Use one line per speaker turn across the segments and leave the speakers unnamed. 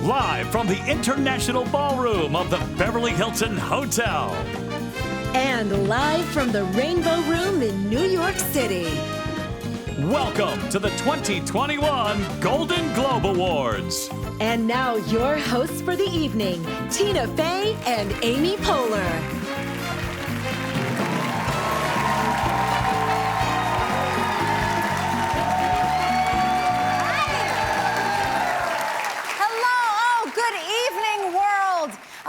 Live from the International Ballroom of the Beverly Hilton Hotel.
And live from the Rainbow Room in New York City.
Welcome to the 2021 Golden Globe Awards.
And now your hosts for the evening, Tina Fey and Amy Poehler.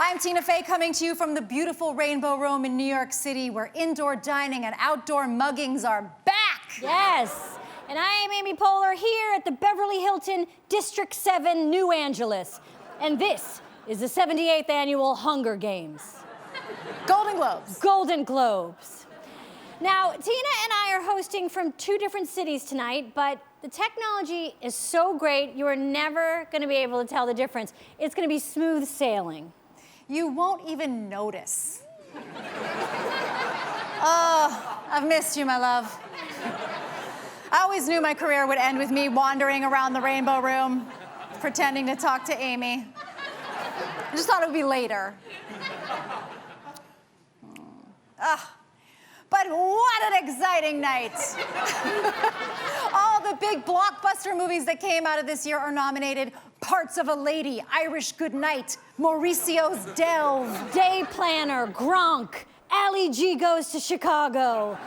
I'm Tina Fey coming to you from the beautiful Rainbow Room in New York City, where indoor dining and outdoor muggings are back.
Yes, and I am Amy Poehler here at the Beverly Hilton District 7 New Angeles. And this is the 78th annual Hunger Games.
Golden Globes.
Golden Globes. Now, Tina and I are hosting from two different cities tonight, but the technology is so great, you are never gonna be able to tell the difference. It's gonna be smooth sailing.
You won't even notice. Oh, I've missed you, my love. I always knew my career would end with me wandering around the Rainbow Room, pretending to talk to Amy. I just thought it would be later. But what an exciting night. All the big blockbuster movies that came out of this year are nominated. Parts of a Lady, Irish Goodnight, Mauricio's Delve,
Day Planner, Gronk, Ali G Goes to Chicago.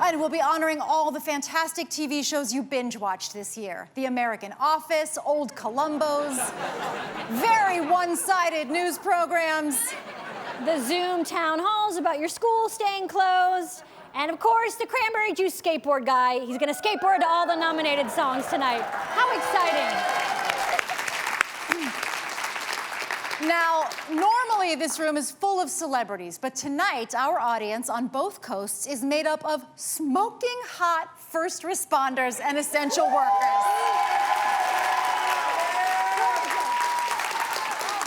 And we'll be honoring all the fantastic TV shows you binge-watched this year. The American Office, Old Columbos, very one-sided news programs,
the Zoom town halls about your school staying closed, and of course, the Cranberry Juice skateboard guy. He's gonna skateboard to all the nominated songs tonight. How exciting.
Now, normally this room is full of celebrities, but tonight our audience on both coasts is made up of smoking hot first responders and essential workers.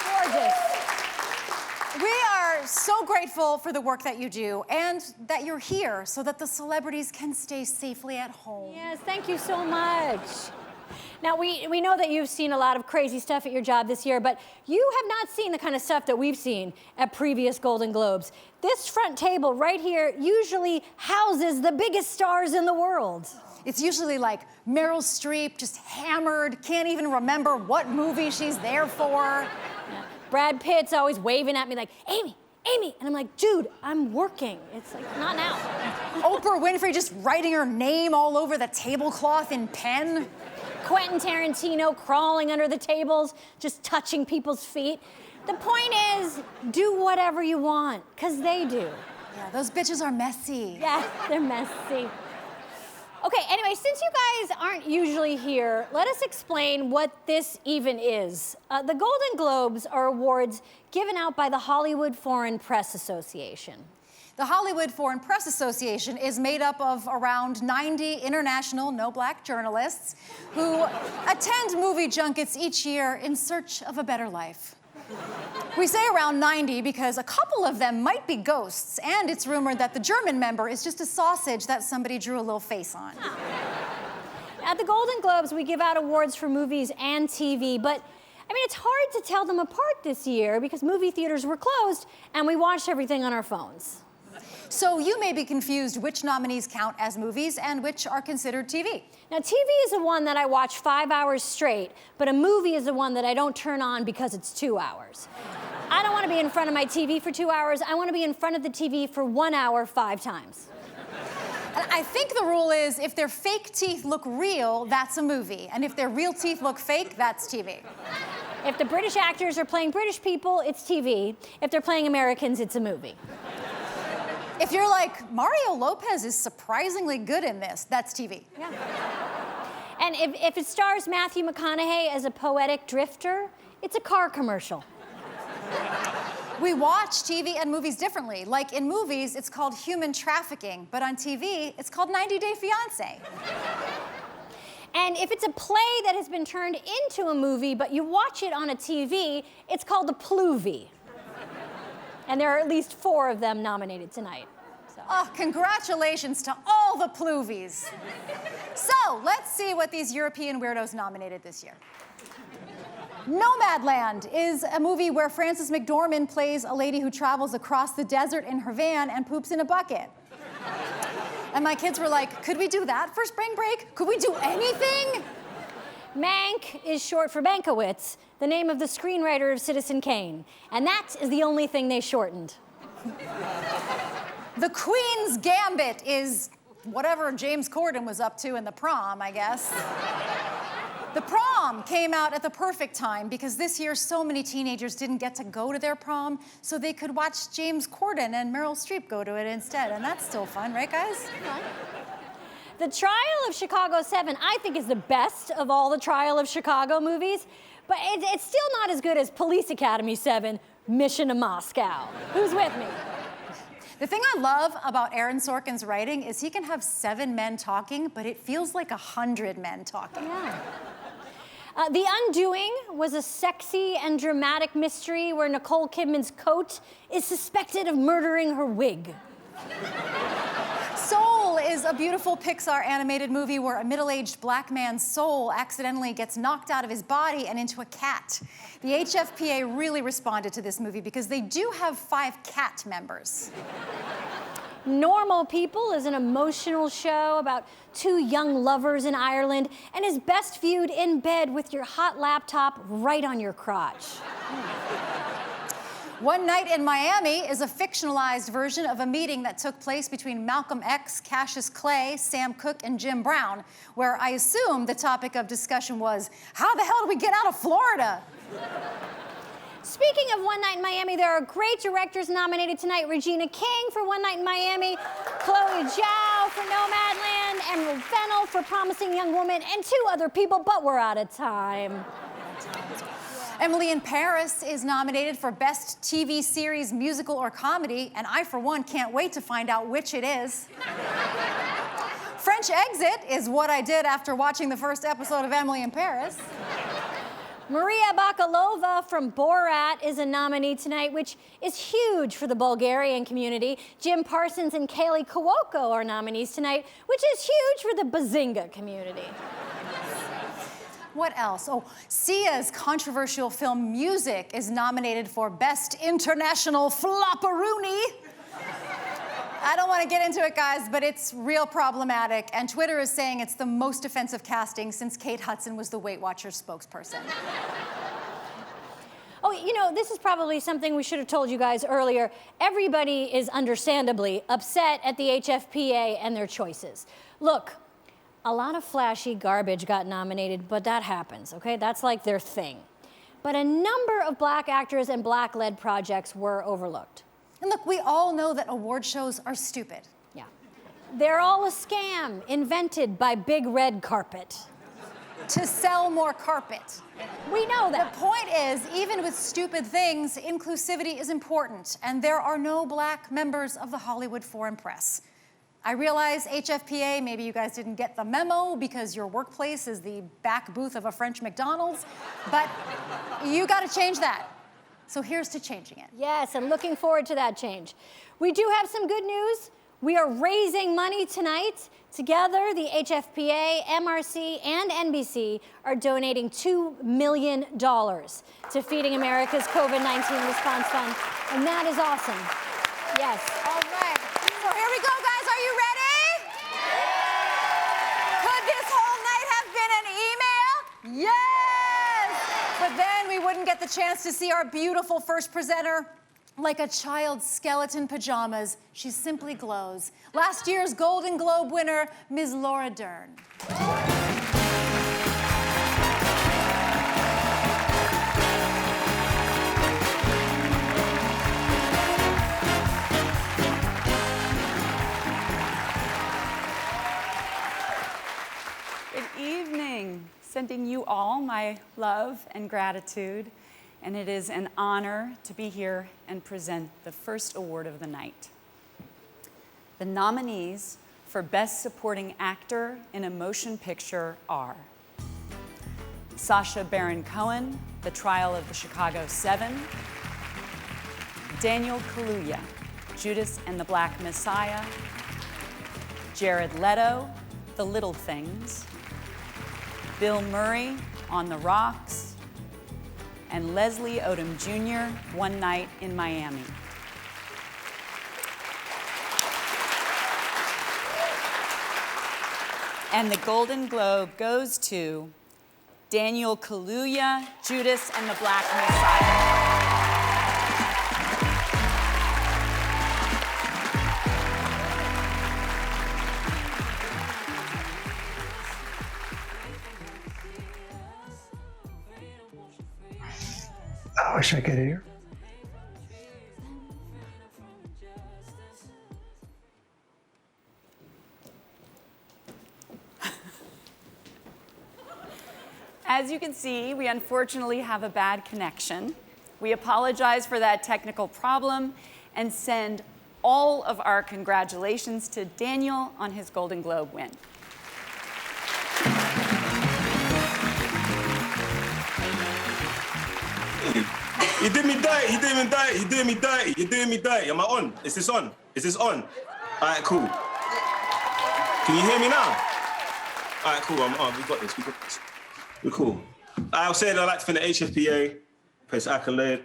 Gorgeous.
We are so grateful for the work that you do and that you're here so that the celebrities can stay safely at home.
Yes, thank you so much. Now, we know that you've seen a lot of crazy stuff at your job this year, but you have not seen the kind of stuff that we've seen at previous Golden Globes. This front table right here usually houses the biggest stars in the world.
It's usually like Meryl Streep, just hammered, can't even remember what movie she's there for.
Yeah. Brad Pitt's always waving at me like, Amy, Amy, and I'm like, dude, I'm working. It's like, not now.
Oprah Winfrey just writing her name all over the tablecloth in pen.
Quentin Tarantino crawling under the tables, just touching people's feet. The point is, do whatever you want, because they do.
Yeah, those bitches are messy.
Yeah, they're messy. Okay, anyway, since you guys aren't usually here, let us explain what this even is. The Golden Globes are awards given out by the Hollywood Foreign Press Association.
The Hollywood Foreign Press Association is made up of around 90 international no-black journalists who attend movie junkets each year in search of a better life. We say around 90 because a couple of them might be ghosts, and it's rumored that the German member is just a sausage that somebody drew a little face on.
At the Golden Globes, we give out awards for movies and TV, but I mean, it's hard to tell them apart this year because movie theaters were closed and we watched everything on our phones.
So you may be confused which nominees count as movies and which are considered TV.
Now, TV is the one that I watch 5 hours straight, but a movie is the one that I don't turn on because it's 2 hours. I don't want to be in front of my TV for 2 hours. I want to be in front of the TV for 1 hour 5 times.
And I think the rule is if their fake teeth look real, that's a movie. And if their real teeth look fake, that's TV.
If the British actors are playing British people, it's TV. If they're playing Americans, it's a movie.
If you're like, Mario Lopez is surprisingly good in this, that's TV.
Yeah. And if it stars Matthew McConaughey as a poetic drifter, it's a car commercial.
We watch TV and movies differently. Like in movies, it's called human trafficking, but on TV, it's called 90 Day Fiancé.
And if it's a play that has been turned into a movie, but you watch it on a TV, it's called a Pluvie. And there are at least 4 of them nominated tonight. So.
Oh, congratulations to all the Pluvies. So let's see what these European weirdos nominated this year. Nomadland is a movie where Frances McDormand plays a lady who travels across the desert in her van and poops in a bucket. And my kids were like, could we do that for spring break? Could we do anything?
Mank is short for Bankowitz, the name of the screenwriter of Citizen Kane. And that is the only thing they shortened.
The Queen's Gambit is whatever James Corden was up to in The Prom, I guess. The Prom came out at the perfect time because this year so many teenagers didn't get to go to their prom, so they could watch James Corden and Meryl Streep go to it instead, and that's still fun, right, guys?
The Trial of Chicago 7, I think, is the best of all the Trial of Chicago movies, but it's still not as good as Police Academy 7, Mission to Moscow. Who's with me?
The thing I love about Aaron Sorkin's writing is he can have 7 men talking, but it feels like 100 men talking.
Yeah. The Undoing was a sexy and dramatic mystery where Nicole Kidman's coat is suspected of murdering her wig.
Soul is a beautiful Pixar animated movie where a middle-aged black man's soul accidentally gets knocked out of his body and into a cat. The HFPA really responded to this movie because they do have 5 cat members.
Normal People is an emotional show about 2 young lovers in Ireland and is best viewed in bed with your hot laptop right on your crotch.
One Night in Miami is a fictionalized version of a meeting that took place between Malcolm X, Cassius Clay, Sam Cooke, and Jim Brown, where I assume the topic of discussion was, how the hell do we get out of Florida?
Speaking of One Night in Miami, there are great directors nominated tonight. Regina King for One Night in Miami, Chloe Zhao for Nomadland, Emerald Fennell for Promising Young Woman, and 2 other people, but we're out of time.
Emily in Paris is nominated for Best TV Series, Musical, or Comedy, and I, for one, can't wait to find out which it is. French Exit is what I did after watching the first episode of Emily in Paris.
Maria Bakalova from Borat is a nominee tonight, which is huge for the Bulgarian community. Jim Parsons and Kaylee Cuoco are nominees tonight, which is huge for the Bazinga community.
What else? Oh, Sia's controversial film Music is nominated for Best International Flopperoonie. I don't want to get into it, guys, but it's real problematic, and Twitter is saying it's the most offensive casting since Kate Hudson was the Weight Watchers spokesperson.
Oh, you know, this is probably something we should have told you guys earlier. Everybody is understandably upset at the HFPA and their choices. Look, a lot of flashy garbage got nominated, but that happens, okay? That's like their thing. But a number of black actors and black-led projects were overlooked.
And look, we all know that award shows are stupid.
Yeah. They're all a scam invented by Big Red Carpet.
To sell more carpet.
We know that.
The point is, even with stupid things, inclusivity is important, and there are no black members of the Hollywood Foreign Press. I realize HFPA, maybe you guys didn't get the memo because your workplace is the back booth of a French McDonald's, but you gotta change that. So here's to changing it.
Yes, I'm looking forward to that change. We do have some good news. We are raising money tonight. Together, the HFPA, MRC, and NBC are donating $2 million to Feeding America's COVID-19 Response Fund, and that is awesome. Yes.
All right. So here we go, guys. Are you ready? Could this whole night have been an email? Yes! But then we wouldn't get the chance to see our beautiful first presenter. Like a child's skeleton pajamas, she simply glows. Last year's Golden Globe winner, Ms. Laura Dern.
Good evening. Sending you all my love and gratitude, and it is an honor to be here and present the first award of the night. The nominees for Best Supporting Actor in a Motion Picture are Sacha Baron Cohen, The Trial of the Chicago 7, Daniel Kaluuya, Judas and the Black Messiah, Jared Leto, The Little Things, Bill Murray, On the Rocks, and Leslie Odom Jr., One Night in Miami. And the Golden Globe goes to Daniel Kaluuya, Judas and the Black Messiah.
I wish I could hear.
As you can see, we unfortunately have a bad connection. We apologize for that technical problem and send all of our congratulations to Daniel on his Golden Globe win.
You did me dirty, you did me dirty, you did me dirty, you did me dirty. Am I on? Is this on? Is this on? All right, cool. Can you hear me now? All right, cool, I'm on. We got this, we got this. We're cool. I was saying I'd like to thank the HFPA, Place Accolade.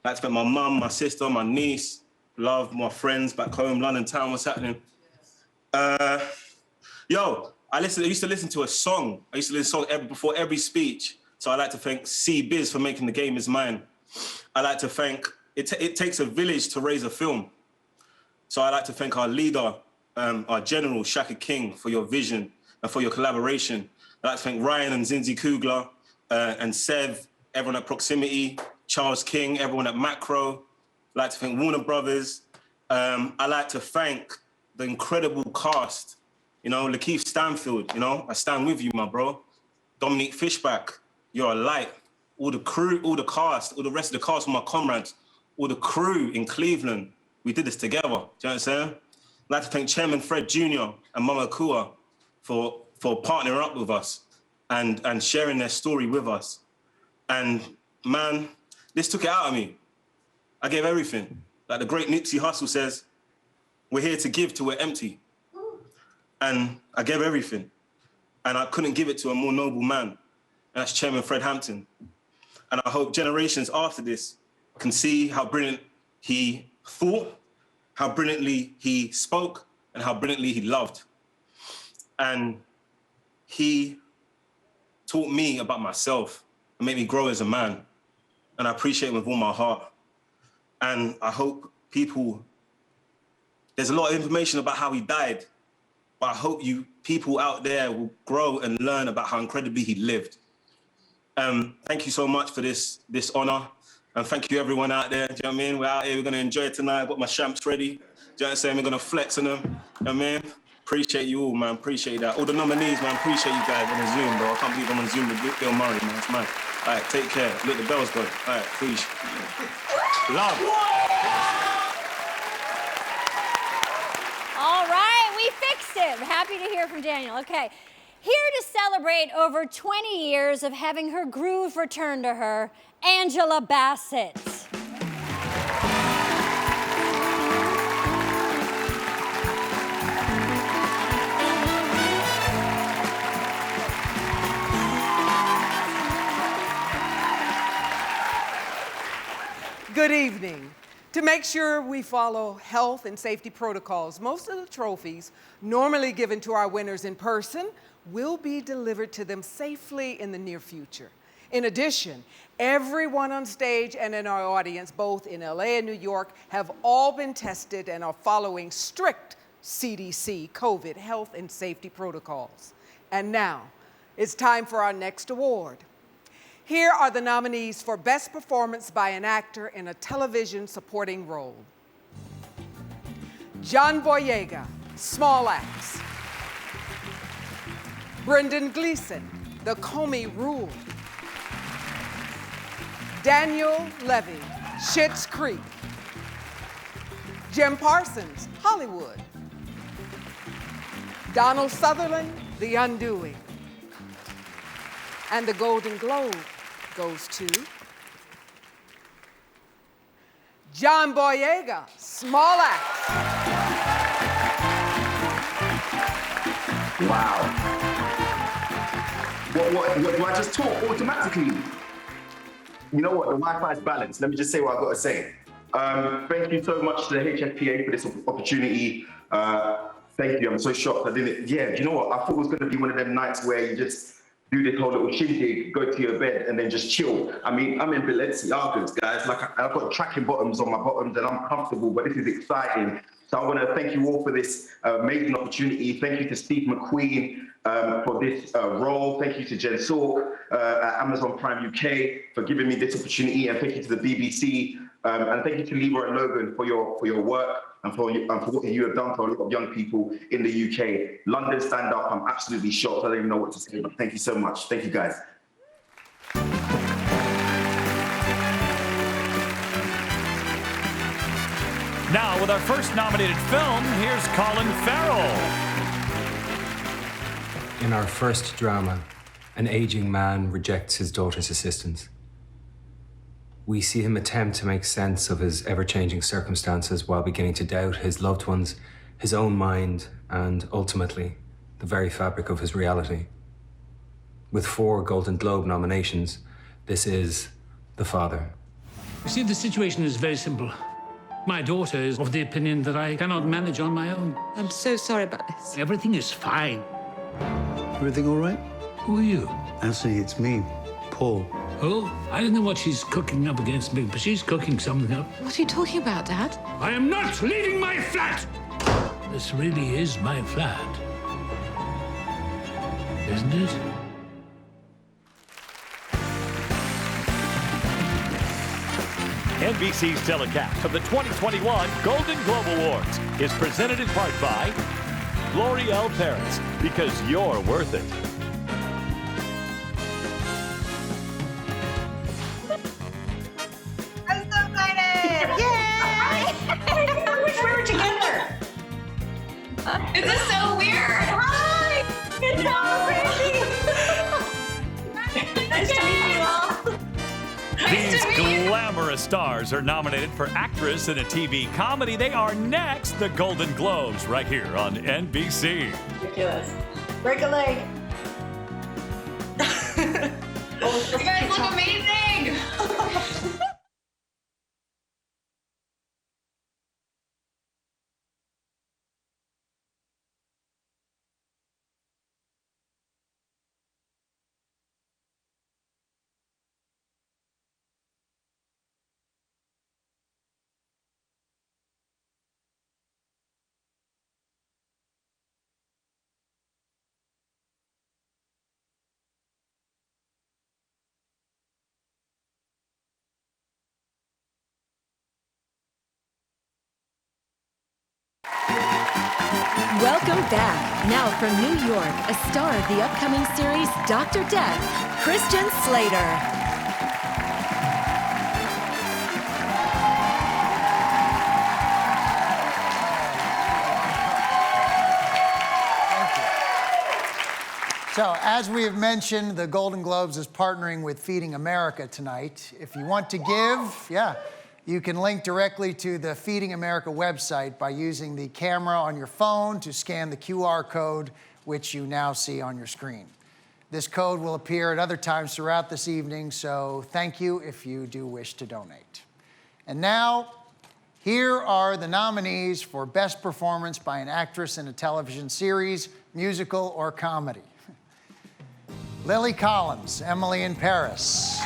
I'd like to thank my mum, my sister, my niece, love, my friends back home, London town, what's happening? Yo, I used to listen to a song. I used to listen to a song before every speech. So I'd like to thank C-Biz for making The Game Is Mine. I'd like to thank, it takes a village to raise a film. So I'd like to thank our leader, our general, Shaka King, for your vision and for your collaboration. I'd like to thank Ryan and Zinzi Kugler and Sev, everyone at Proximity, Charles King, everyone at Macro. I'd like to thank Warner Brothers. I'd like to thank the incredible cast, you know, Lakeith Stanfield, you know, I stand with you, my bro. Dominique Fishback, you're a light. All the crew, all the cast, all the rest of the cast, all my comrades, all the crew in Cleveland, we did this together, do you know what I'm saying? I'd like to thank Chairman Fred Jr. and Mama Kua for partnering up with us and sharing their story with us. And man, this took it out of me. I gave everything. Like the great Nipsey Hussle says, we're here to give till we're empty. And I gave everything. And I couldn't give it to a more noble man. And that's Chairman Fred Hampton. And I hope generations after this can see how brilliant he thought, how brilliantly he spoke, and how brilliantly he loved. And he taught me about myself and made me grow as a man. And I appreciate him with all my heart. And I hope there's a lot of information about how he died, but I hope people out there will grow and learn about how incredibly he lived. Thank you so much for this honor. And thank you everyone out there, do you know what I mean? We're out here, we're gonna enjoy it tonight. I've got my champs ready, do you know what I'm saying? We're gonna flex on them, you know what I mean? Appreciate you all, man, appreciate that. All the nominees, man, appreciate you guys on the Zoom, bro. I can't believe I'm on Zoom with Bill Murray, man, it's mad. All right, take care. Look, the bell's going. All right, please. Love.
All right, we fixed it. Happy to hear from Daniel. Okay, here to celebrate over 20 years of having her groove returned to her, Angela Bassett.
Good evening. To make sure we follow health and safety protocols, most of the trophies normally given to our winners in person will be delivered to them safely in the near future. In addition, everyone on stage and in our audience, both in LA and New York, have all been tested and are following strict CDC COVID health and safety protocols. And now, it's time for our next award. Here are the nominees for Best Performance by an Actor in a Television Supporting Role. John Boyega, Small Axe. Brendan Gleeson, The Comey Rule. Daniel Levy, Schitt's Creek. Jim Parsons, Hollywood. Donald Sutherland, The Undoing. And the Golden Globe goes to John Boyega, Small Axe.
Wow. What, do I just talk automatically? you know what? The Wi-Fi is balanced. Let me just say what I've got to say. Thank you so much to the HFPA for this opportunity. Thank you. I'm so shocked. I didn't. Yeah, do you know what? I thought it was going to be one of them nights where you just do this whole little shindig, go to your bed, and then just chill. I mean, I'm in Balenciagas, guys. Like, I've got tracking bottoms on my bottoms, and I'm comfortable. But this is exciting. So I want to thank you all for this amazing opportunity. Thank you to Steve McQueen for this role. Thank you to Jen Sork at Amazon Prime UK for giving me this opportunity, and thank you to the BBC, and thank you to Leroy and Logan for your work and for what you have done for a lot of young people in the UK. London stand up. I'm absolutely shocked. I don't even know what to say, but thank you so much. Thank you, guys.
Now, with our first nominated film, here's Colin Farrell.
In our first drama, an aging man rejects his daughter's assistance. We see him attempt to make sense of his ever-changing circumstances while beginning to doubt his loved ones, his own mind, and ultimately, the very fabric of his reality. With 4 Golden Globe nominations, this is The Father.
You see, the situation is very simple. My daughter is of the opinion that I cannot manage on my own.
I'm so sorry about this.
Everything is fine.
Everything all right?
Who are you?
Actually, it's me, Paul.
Oh, I don't know what she's cooking up against me, but she's cooking something up.
What are you talking about, Dad?
I am not leaving my flat! This really is my flat. Isn't it?
NBC's telecast of the 2021 Golden Globe Awards is presented in part by L'Oreal Paris, because you're worth it.
I'm so excited! Yay! I wish we were together. This is so weird. Hi! It's so crazy. Nice to meet you all.
These glamorous stars are nominated for actress in a TV comedy. They are next, the Golden Globes, right here on NBC.
Ridiculous. Break a leg. You guys look amazing.
Welcome back. Now from New York, a star of the upcoming series Dr. Death, Christian Slater.
So, as we have mentioned, the Golden Globes is partnering with Feeding America tonight. If you want to give, you can link directly to the Feeding America website by using the camera on your phone to scan the QR code, which you now see on your screen. This code will appear at other times throughout this evening, so thank you if you do wish to donate. And now, here are the nominees for Best Performance by an Actress in a Television Series, Musical, or Comedy. Lily Collins, Emily in Paris.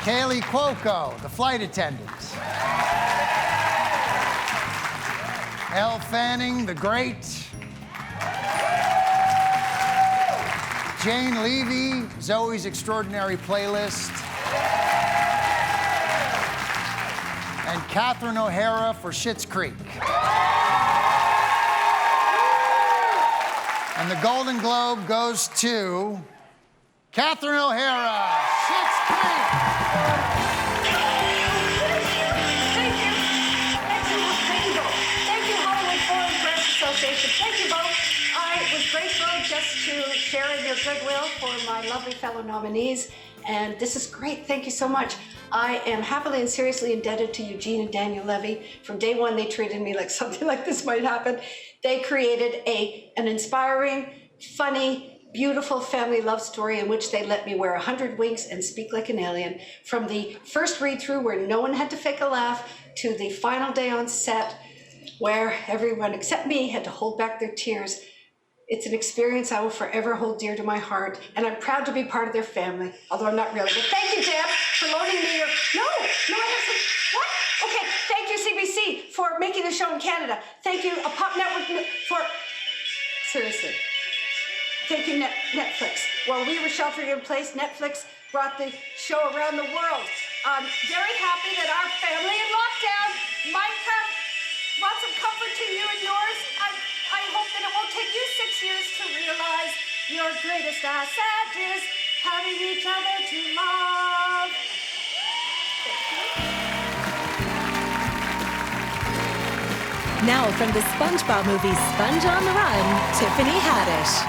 Kaylee Cuoco, The Flight Attendant. Elle Fanning, The Great. Jane Levy, Zoe's Extraordinary Playlist. And Catherine O'Hara for Schitt's Creek. And the Golden Globe goes to Catherine O'Hara, Schitt's Creek.
Thank you. Thank you, Hollywood Foreign Press Association. Thank you both. I was grateful just to share in your goodwill for my lovely fellow nominees. And this is great. Thank you so much. I am happily and seriously indebted to Eugene and Daniel Levy. From day one, they treated me like something like this might happen. They created an inspiring, funny, beautiful family love story in which they let me wear 100 wigs and speak like an alien. From the first read-through where no one had to fake a laugh to the final day on set where everyone except me had to hold back their tears. It's an experience I will forever hold dear to my heart, and I'm proud to be part of their family, although I'm not really. But thank you, Deb, for loaning me your... No, I have some... What? Okay, thank you, CBC, for making the show in Canada. Thank you, Pop Network, for... Seriously. Thank you, Netflix. While we were sheltering in place, Netflix brought the show around the world. I'm very happy that our family in lockdown might have lots of comfort to you and yours. I hope that it won't take you 6 years to realize your greatest asset is having each other to love.
Now from the SpongeBob movie Sponge on the Run, Tiffany Haddish.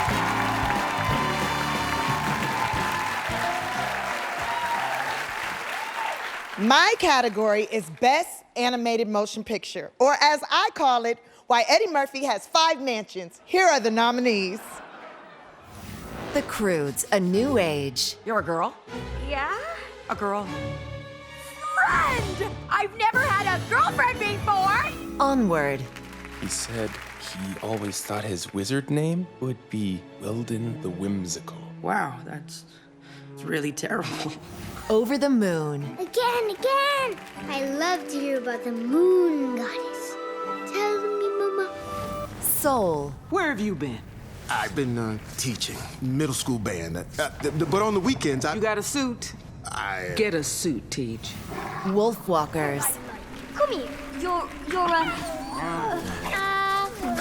My category is Best Animated Motion Picture, or as I call it, Why Eddie Murphy Has 5 Mansions. Here are the nominees.
The Croods, A New Age.
You're a girl?
Yeah?
A girl.
Friend! I've never had a girlfriend before!
Onward.
He said he always thought his wizard name would be Weldon the Whimsical.
Wow, that's really terrible.
Over the Moon.
Again! I love to hear about the moon goddess. Tell me, Mama.
Soul.
Where have you been?
I've been teaching middle school band, but on the weekends I...
You got a suit? Get a suit, Teach.
Wolfwalkers.
Come here. You're a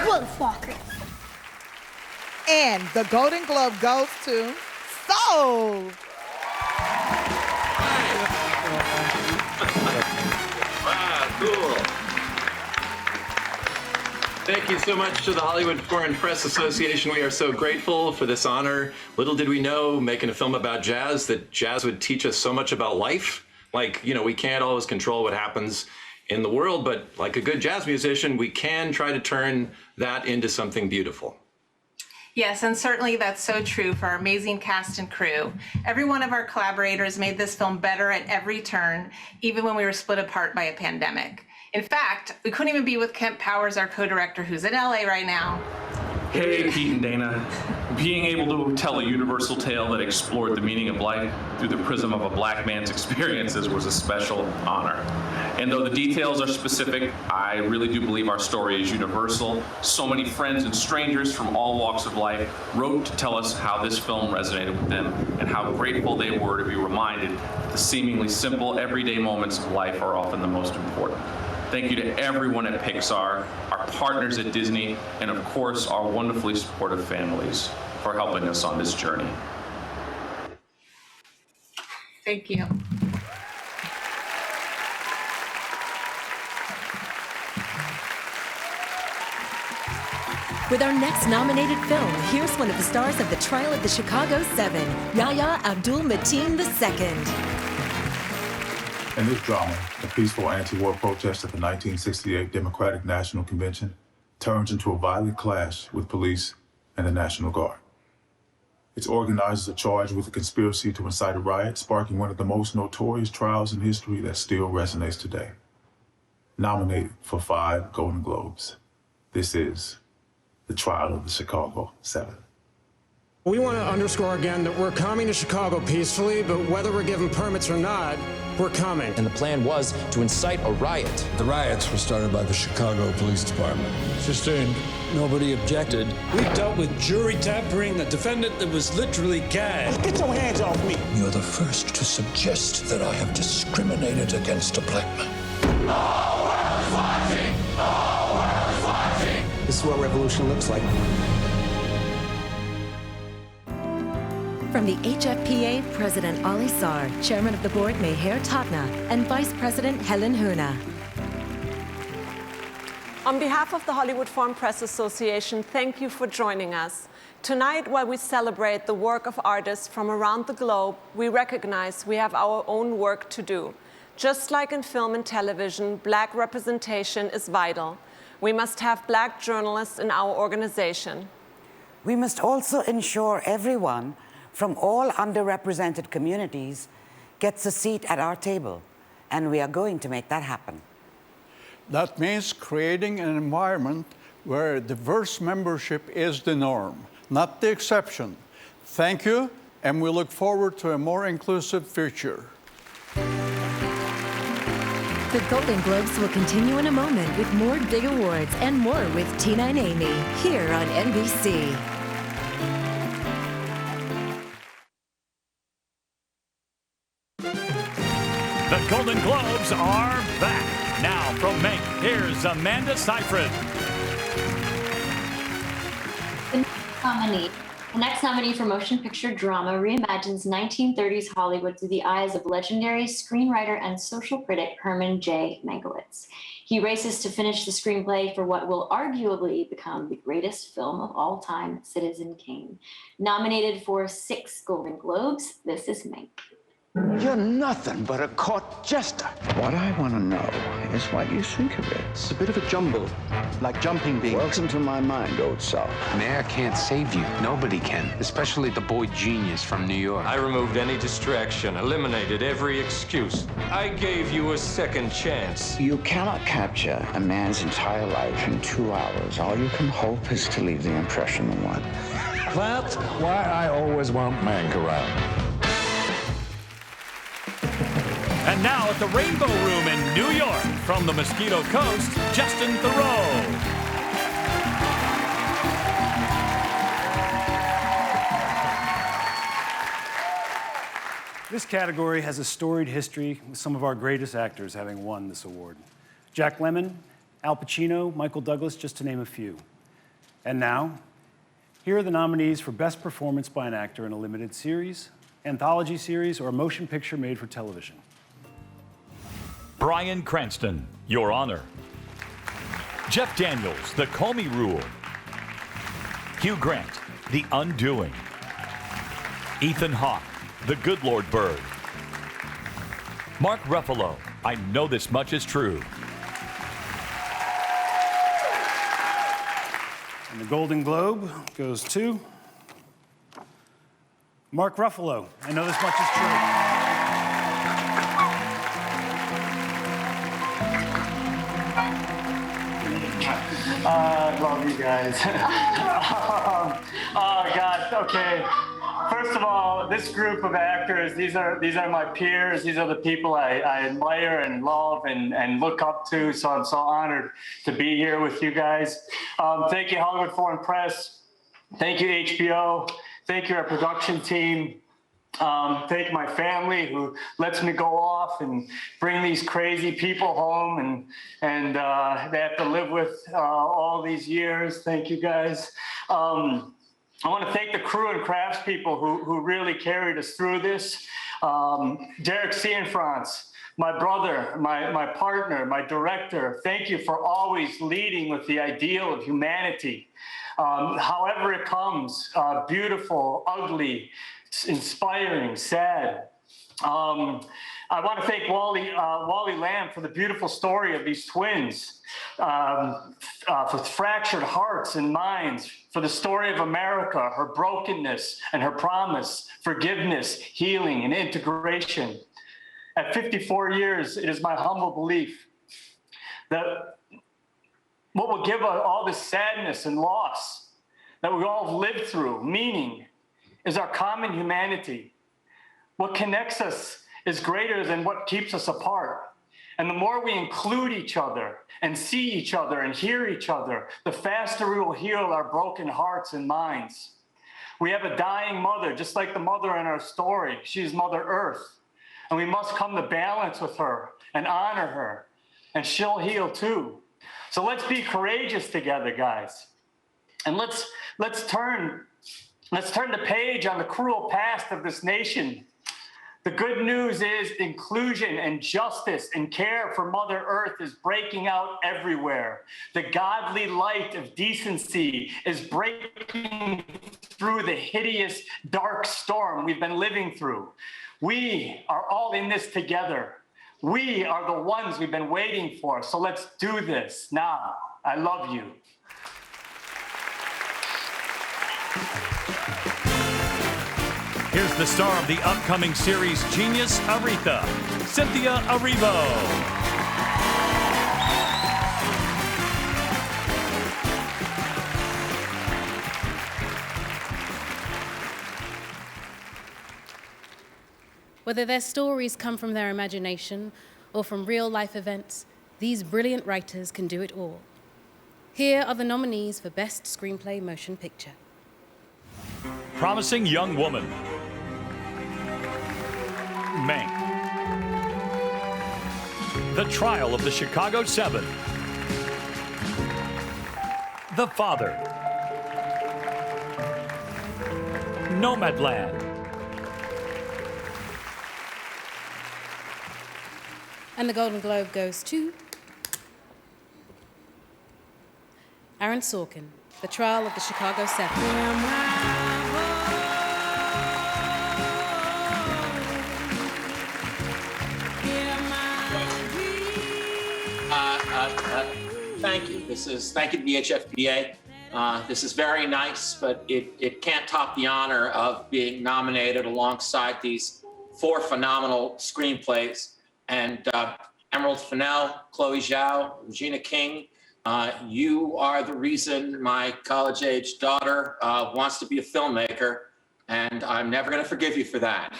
wolfwalker.
And the Golden Globe goes to Soul.
Wow, cool. Thank you so much to the Hollywood Foreign Press Association. We are so grateful for this honor. Little did we know, making a film about jazz, that jazz would teach us so much about life. Like, you know, we can't always control what happens in the world, but like a good jazz musician, we can try to turn that into something beautiful.
Yes, and certainly that's so true for our amazing cast and crew. Every one of our collaborators made this film better at every turn, even when we were split apart by a pandemic. In fact, we couldn't even be with Kemp Powers, our co-director, who's in LA right now.
Hey, Pete and Dana. Being able to tell a universal tale that explored the meaning of life through the prism of a black man's experiences was a special honor. And though the details are specific, I really do believe our story is universal. So many friends and strangers from all walks of life wrote to tell us how this film resonated with them and how grateful they were to be reminded that the seemingly simple, everyday moments of life are often the most important. Thank you to everyone at Pixar, our partners at Disney, and of course, our wonderfully supportive families for helping us on this journey.
Thank you.
With our next nominated film, here's one of the stars of The Trial of the Chicago 7, Yahya Abdul-Mateen II.
In this drama, the peaceful anti-war protest at the 1968 Democratic National Convention turns into a violent clash with police and the National Guard. Its organizers are charged with a conspiracy to incite a riot, sparking one of the most notorious trials in history that still resonates today. Nominated for 5 Golden Globes, this is The Trial of the Chicago 7.
We want to underscore again that we're coming to Chicago peacefully, but whether we're given permits or not, we're coming.
And the plan was to incite a riot.
The riots were started by the Chicago Police Department.
Sustained.
Nobody objected.
We dealt with jury tampering, a defendant that was literally gagged.
Get your hands off me! You're the first to suggest that I have discriminated against a black man.
No world's watching! No world's watching!
This is what revolution looks like.
From the HFPA, President Ali Sar, Chairman of the Board Meher Tatna, and Vice President Helen Huna.
On behalf of the Hollywood Foreign Press Association, thank you for joining us. Tonight, while we celebrate the work of artists from around the globe, we recognize we have our own work to do. Just like in film and television, Black representation is vital. We must have Black journalists in our organization.
We must also ensure everyone from all underrepresented communities gets a seat at our table, and we are going to make that happen.
That means creating an environment where diverse membership is the norm, not the exception. Thank you, and we look forward to a more inclusive future.
The Golden Globes will continue in a moment with more big awards and more with Tina and Amy here on NBC.
The Golden Globes are back. Now from Mank, here's Amanda Seyfried.
The next nominee for Motion Picture Drama reimagines 1930s Hollywood through the eyes of legendary screenwriter and social critic Herman J. Mankiewicz. He races to finish the screenplay for what will arguably become the greatest film of all time, Citizen Kane. Nominated for 6 Golden Globes, this is Mank.
You're nothing but a court jester. What I want to know is what you think of it. It's a bit of a jumble, like jumping beans. Welcome to my mind, old soul.
Mayor can't save you. Nobody can, especially the boy genius from New York. I removed any distraction, eliminated every excuse. I gave you a second chance.
You cannot capture a man's entire life in 2 hours. All you can hope is to leave the impression in one.
That's why I always want Mank around.
And now at the Rainbow Room in New York, from the Mosquito Coast, Justin Theroux.
This category has a storied history with some of our greatest actors having won this award. Jack Lemmon, Al Pacino, Michael Douglas, just to name a few. And now, here are the nominees for Best Performance by an Actor in a Limited Series, Anthology Series, or a Motion Picture Made for Television.
Bryan Cranston, Your Honor. Jeff Daniels, The Comey Rule. Hugh Grant, The Undoing. Ethan Hawke, The Good Lord Bird. Mark Ruffalo, I Know This Much Is True.
And the Golden Globe goes to Mark Ruffalo, I Know This Much Is True.
I love you guys. Oh God. Okay. First of all, this group of actors, these are my peers. These are the people I admire and love and look up to. So I'm so honored to be here with you guys. Thank you, Hollywood Foreign Press. Thank you, HBO. Thank you, our production team. Thank my family who lets me go off and bring these crazy people home and they have to live with all these years. Thank you guys. I want to thank the crew and craftspeople who really carried us through this. Derek Cianfrance, my brother, my partner, my director, thank you for always leading with the ideal of humanity. However it comes, beautiful, ugly, inspiring, sad. I want to thank Wally Lamb for the beautiful story of these twins, for fractured hearts and minds, for the story of America, her brokenness and her promise, forgiveness, healing, and integration. At 54 years, it is my humble belief that what will give all this sadness and loss that we all have lived through, meaning, is our common humanity. What connects us is greater than what keeps us apart. And the more we include each other and see each other and hear each other, the faster we will heal our broken hearts and minds. We have a dying mother, just like the mother in our story. She's Mother Earth. And we must come to balance with her and honor her, and she'll heal too. So let's be courageous together, guys. And let's turn the page on the cruel past of this nation. The good news is inclusion and justice and care for Mother Earth is breaking out everywhere. The godly light of decency is breaking through the hideous, dark storm we've been living through. We are all in this together. We are the ones we've been waiting for. So let's do this now. I love you.
Here's the star of the upcoming series Genius, Aretha, Cynthia Erivo.
Whether their stories come from their imagination or from real-life events, these brilliant writers can do it all. Here are the nominees for Best Screenplay Motion Picture.
Promising Young Woman. Mank. The Trial of the Chicago 7. The Father. Nomadland.
And the Golden Globe goes to Aaron Sorkin, The Trial of the Chicago 7.
Thank you. Thank you to the HFPA. This is very nice, but it can't top the honor of being nominated alongside these 4 phenomenal screenplays. And Emerald Fennell, Chloe Zhao, Regina King, you are the reason my college-age daughter wants to be a filmmaker, and I'm never going to forgive you for that.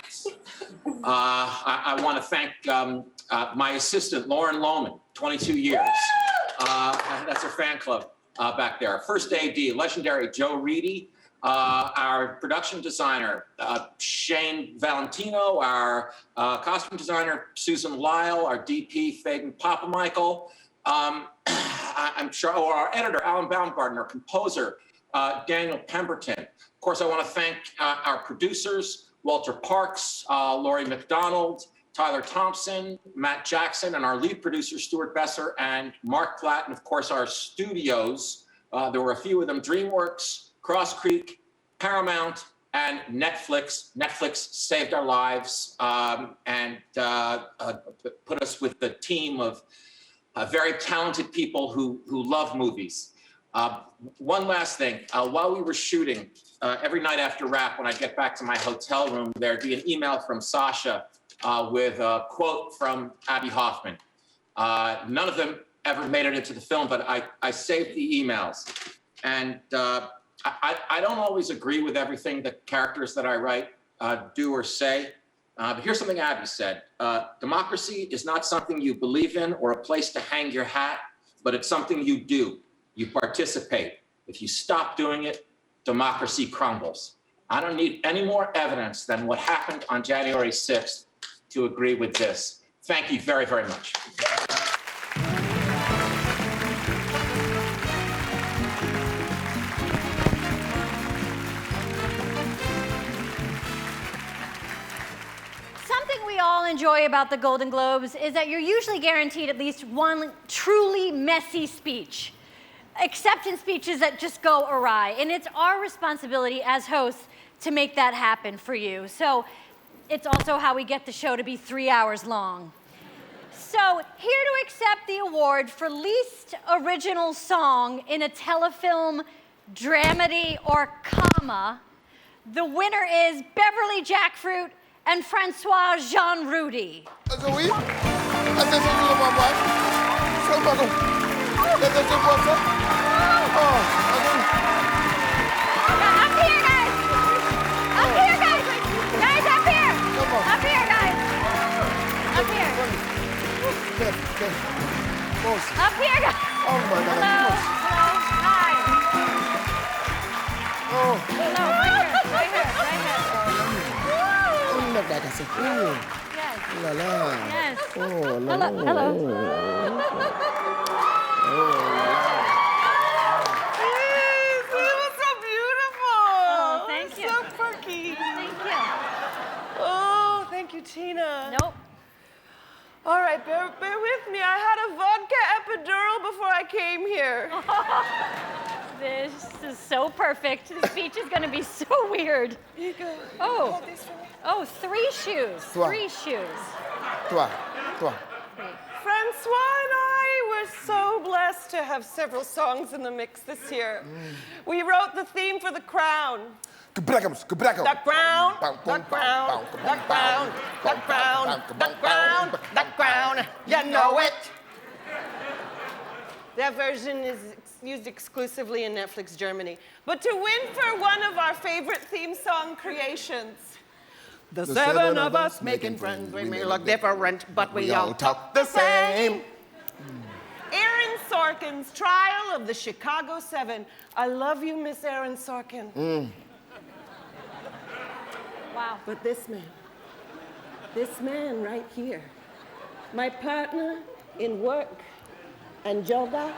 I want to thank my assistant, Lauren Lohman, 22 years. That's her fan club back there. First AD, legendary Joe Reedy. Our production designer, Shane Valentino, our costume designer, Susan Lyle, our DP, Faden Papamichael, I'm sure, or our editor, Alan Baumgartner, composer, Daniel Pemberton. Of course, I want to thank our producers, Walter Parks, Laurie McDonald, Tyler Thompson, Matt Jackson, and our lead producer, Stuart Besser, and Mark Platt, and of course, our studios. There were a few of them, DreamWorks, Cross Creek, Paramount, and Netflix. Netflix saved our lives and put us with a team of very talented people who love movies. One last thing, while we were shooting, every night after wrap, when I get back to my hotel room, there'd be an email from Sasha with a quote from Abby Hoffman. None of them ever made it into the film, but I saved the emails. And I don't always agree with everything the characters that I write do or say. But here's something Abby said. Democracy is not something you believe in or a place to hang your hat, but it's something you do. You participate. If you stop doing it, democracy crumbles. I don't need any more evidence than what happened on January 6th to agree with this. Thank you very, very much.
Something we all enjoy about the Golden Globes is that you're usually guaranteed at least one truly messy speech. Acceptance speeches that just go awry. And it's our responsibility as hosts to make that happen for you. So it's also how we get the show to be 3 hours long. So here to accept the award for least original song in a telefilm, dramedy, or comma, the winner is Beverly Jackfruit and Francois Jean Rudy. Up here, guys! Up here, guys! Guys, up here! Up here, guys! Up here! Up here, guys! Oh my God! Hello! Hi! Oh! Hello, right here! Yes. Yes. Hello. Hello.
So beautiful.
Oh, thank you.
So perky.
Thank you.
Oh, thank you, Tina.
Nope.
All right, bear with me. I had a vodka epidural before I came here.
This is so perfect. The speech is going to be so weird.
Here you go.
Oh.
Hold these for me.
Oh, 3 shoes.
Toi.
3 shoes.
Toi. Francois and I were so blessed to have several songs in the mix this year. We wrote the theme for The Crown,
Duck brown, duck brown, duck brown, duck brown, duck brown, duck brown. You know it. That version is used exclusively in Netflix Germany. But to win for one of our favorite theme song creations, the seven of us making friends, we may look different, but we all talk the same. Aaron Sorkin's Trial of the Chicago Seven. I love you, Miss Aaron Sorkin. Wow. But this man right here, my partner in work and yoga,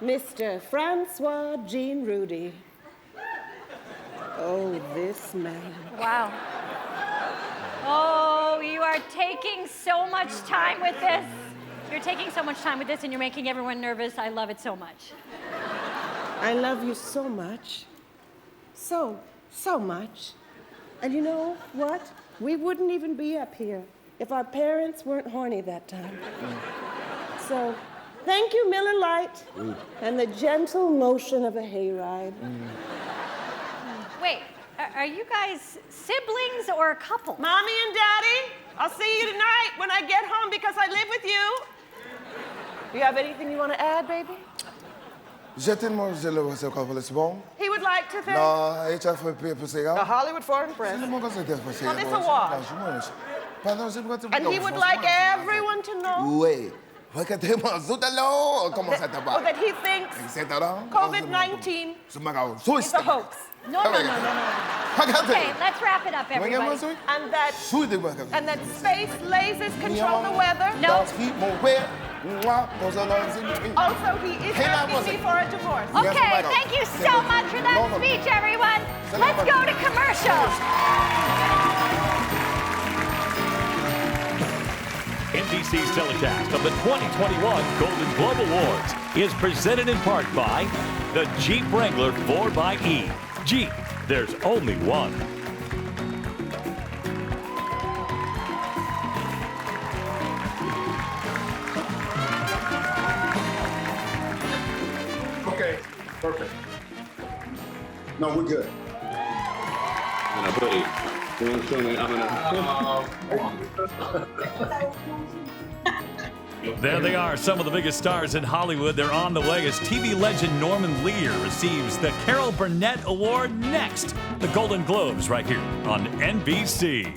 Mr. Francois Jean Rudy. Oh, this man.
Wow. Oh, you are taking so much time with this. You're taking so much time with this and you're making everyone nervous. I love it so much.
I love you so much. So much. And you know what? We wouldn't even be up here if our parents weren't horny that time. So, thank you, Miller Lite, and the gentle motion of a hayride.
Wait, are you guys siblings or a couple?
Mommy and Daddy, I'll see you tonight when I get home because I live with you. You have anything you want to add, baby?
Je tellement jaloux de ce bon.
He would like to thank the Hollywood Foreign Press on this award. And he would like everyone to know that he thinks COVID-19 is a hoax.
No. Okay, let's wrap it up, everybody.
And that space lasers control the weather.
No.
Also, he is asking me for a divorce.
Okay, thank you so much for that speech, everyone. Let's go to commercial.
NBC's telecast of the 2021 Golden Globe Awards is presented in part by the Jeep Wrangler 4xE. Jeep, there's only one.
Okay, perfect. No, we're good.
There they are, some of the biggest stars in Hollywood. They're on the way as TV legend Norman Lear receives the Carol Burnett Award next. The Golden Globes right here on NBC.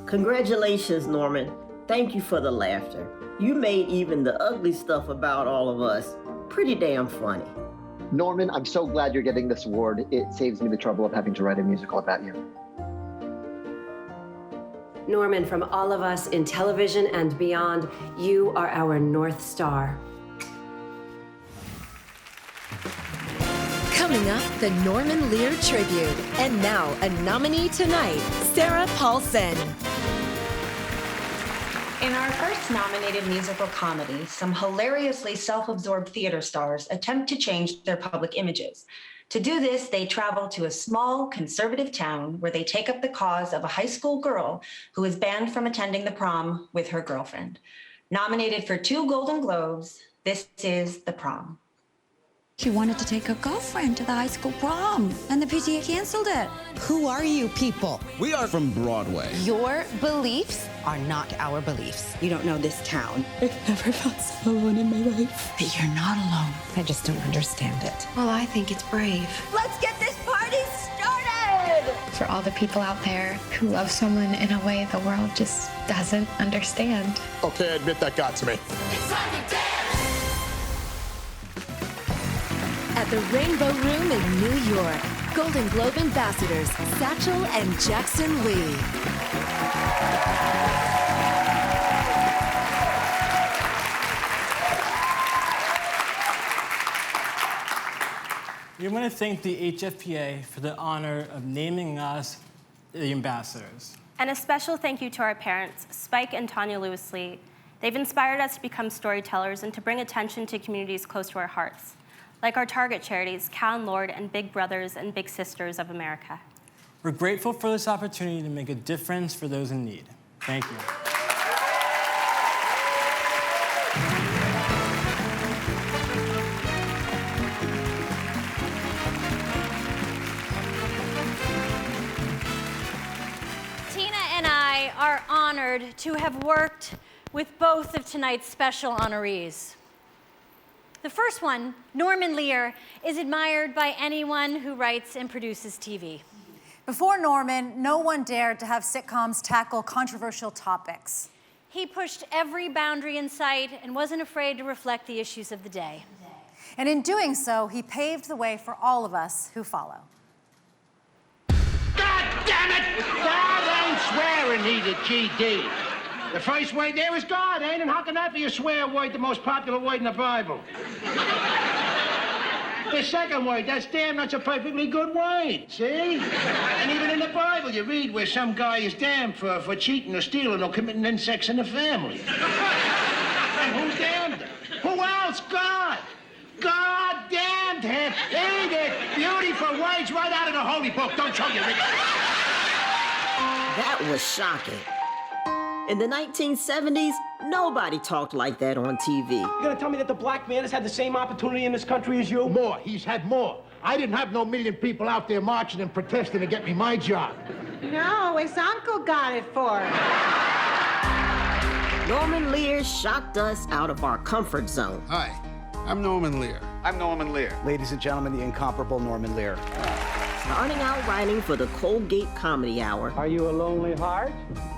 Congratulations, Norman. Thank you for the laughter. You made even the ugly stuff about all of us pretty damn funny.
Norman, I'm so glad you're getting this award. It saves me the trouble of having to write a musical about you.
Norman, from all of us in television and beyond, you are our North Star.
Coming up, the Norman Lear tribute. And now, a nominee tonight, Sarah Paulson.
In our first nominated musical comedy, some hilariously self-absorbed theater stars attempt to change their public images. To do this, they travel to a small conservative town where they take up the cause of a high school girl who is banned from attending the prom with her girlfriend. Nominated for 2 Golden Globes, this is The Prom.
She wanted to take her girlfriend to the high school prom, and the PTA canceled it.
Who are you people?
We are from Broadway.
Your beliefs are not our beliefs.
You don't know this town.
I've never felt so alone in my life.
But you're not alone. I just don't understand it. Well, I think it's brave.
Let's get this party started!
For all the people out there who love someone in a way the world just doesn't understand.
Okay, I admit that got to me.
It's time to dance!
At the Rainbow Room in New York, Golden Globe ambassadors Satchel and Jackson Lee.
We want to thank the HFPA for the honor of naming us the ambassadors.
And a special thank you to our parents, Spike and Tanya Lewis-Lee. They've inspired us to become storytellers and to bring attention to communities close to our hearts, like our target charities, Cal and Lord and Big Brothers and Big Sisters of America.
We're grateful for this opportunity to make a difference for those in need. Thank you.
are honored to have worked with both of tonight's special honorees. The first one, Norman Lear, is admired by anyone who writes and produces TV.
Before Norman, no one dared to have sitcoms tackle controversial topics.
He pushed every boundary in sight and wasn't afraid to reflect the issues of the day.
And in doing so, he paved the way for all of us who follow.
God damn it! God ain't swearing, he's a GD. The first word there is God, ain't? And how can that be a swear word, the most popular word in the Bible? The second word, that's damn, that's a perfectly good word, see? And even in the Bible, you read where some guy is damned for cheating or stealing or committing incest in the family. And who damned him? Who else? God. God damned him. Ain't it? Beautiful words right out of the holy book. Don't show your Rick.
That was shocking. In the 1970s, nobody talked like that on TV.
You're gonna tell me that the black man has had the same opportunity in this country as you? More. He's had more. I didn't have no million people out there marching and protesting to get me my job.
No, his uncle got it for him.
Norman Lear shocked us out of our comfort zone.
Hi, I'm Norman Lear.
I'm Norman Lear.
Ladies and gentlemen, the incomparable Norman Lear.
Starting out writing for the Colgate Comedy Hour.
Are you a lonely heart?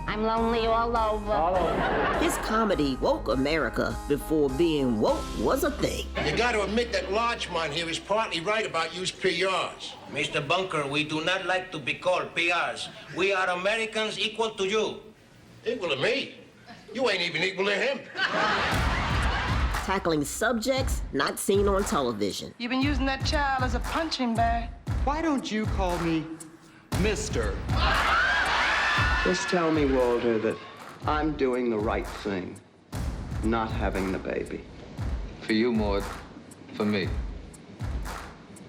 I'm lonely all over.
All over.
His comedy woke America before being woke was a thing.
You got to admit that Larchmont here is partly right about use PRs.
Mr. Bunker, we do not like to be called PRs. We are Americans equal to you.
Equal to me? You ain't even equal to him.
Tackling subjects not seen on television.
You've been using that child as a punching bag.
Why don't you call me Mr.?
Just tell me, Walter, that I'm doing the right thing, not having the baby.
For you, Maud, for me.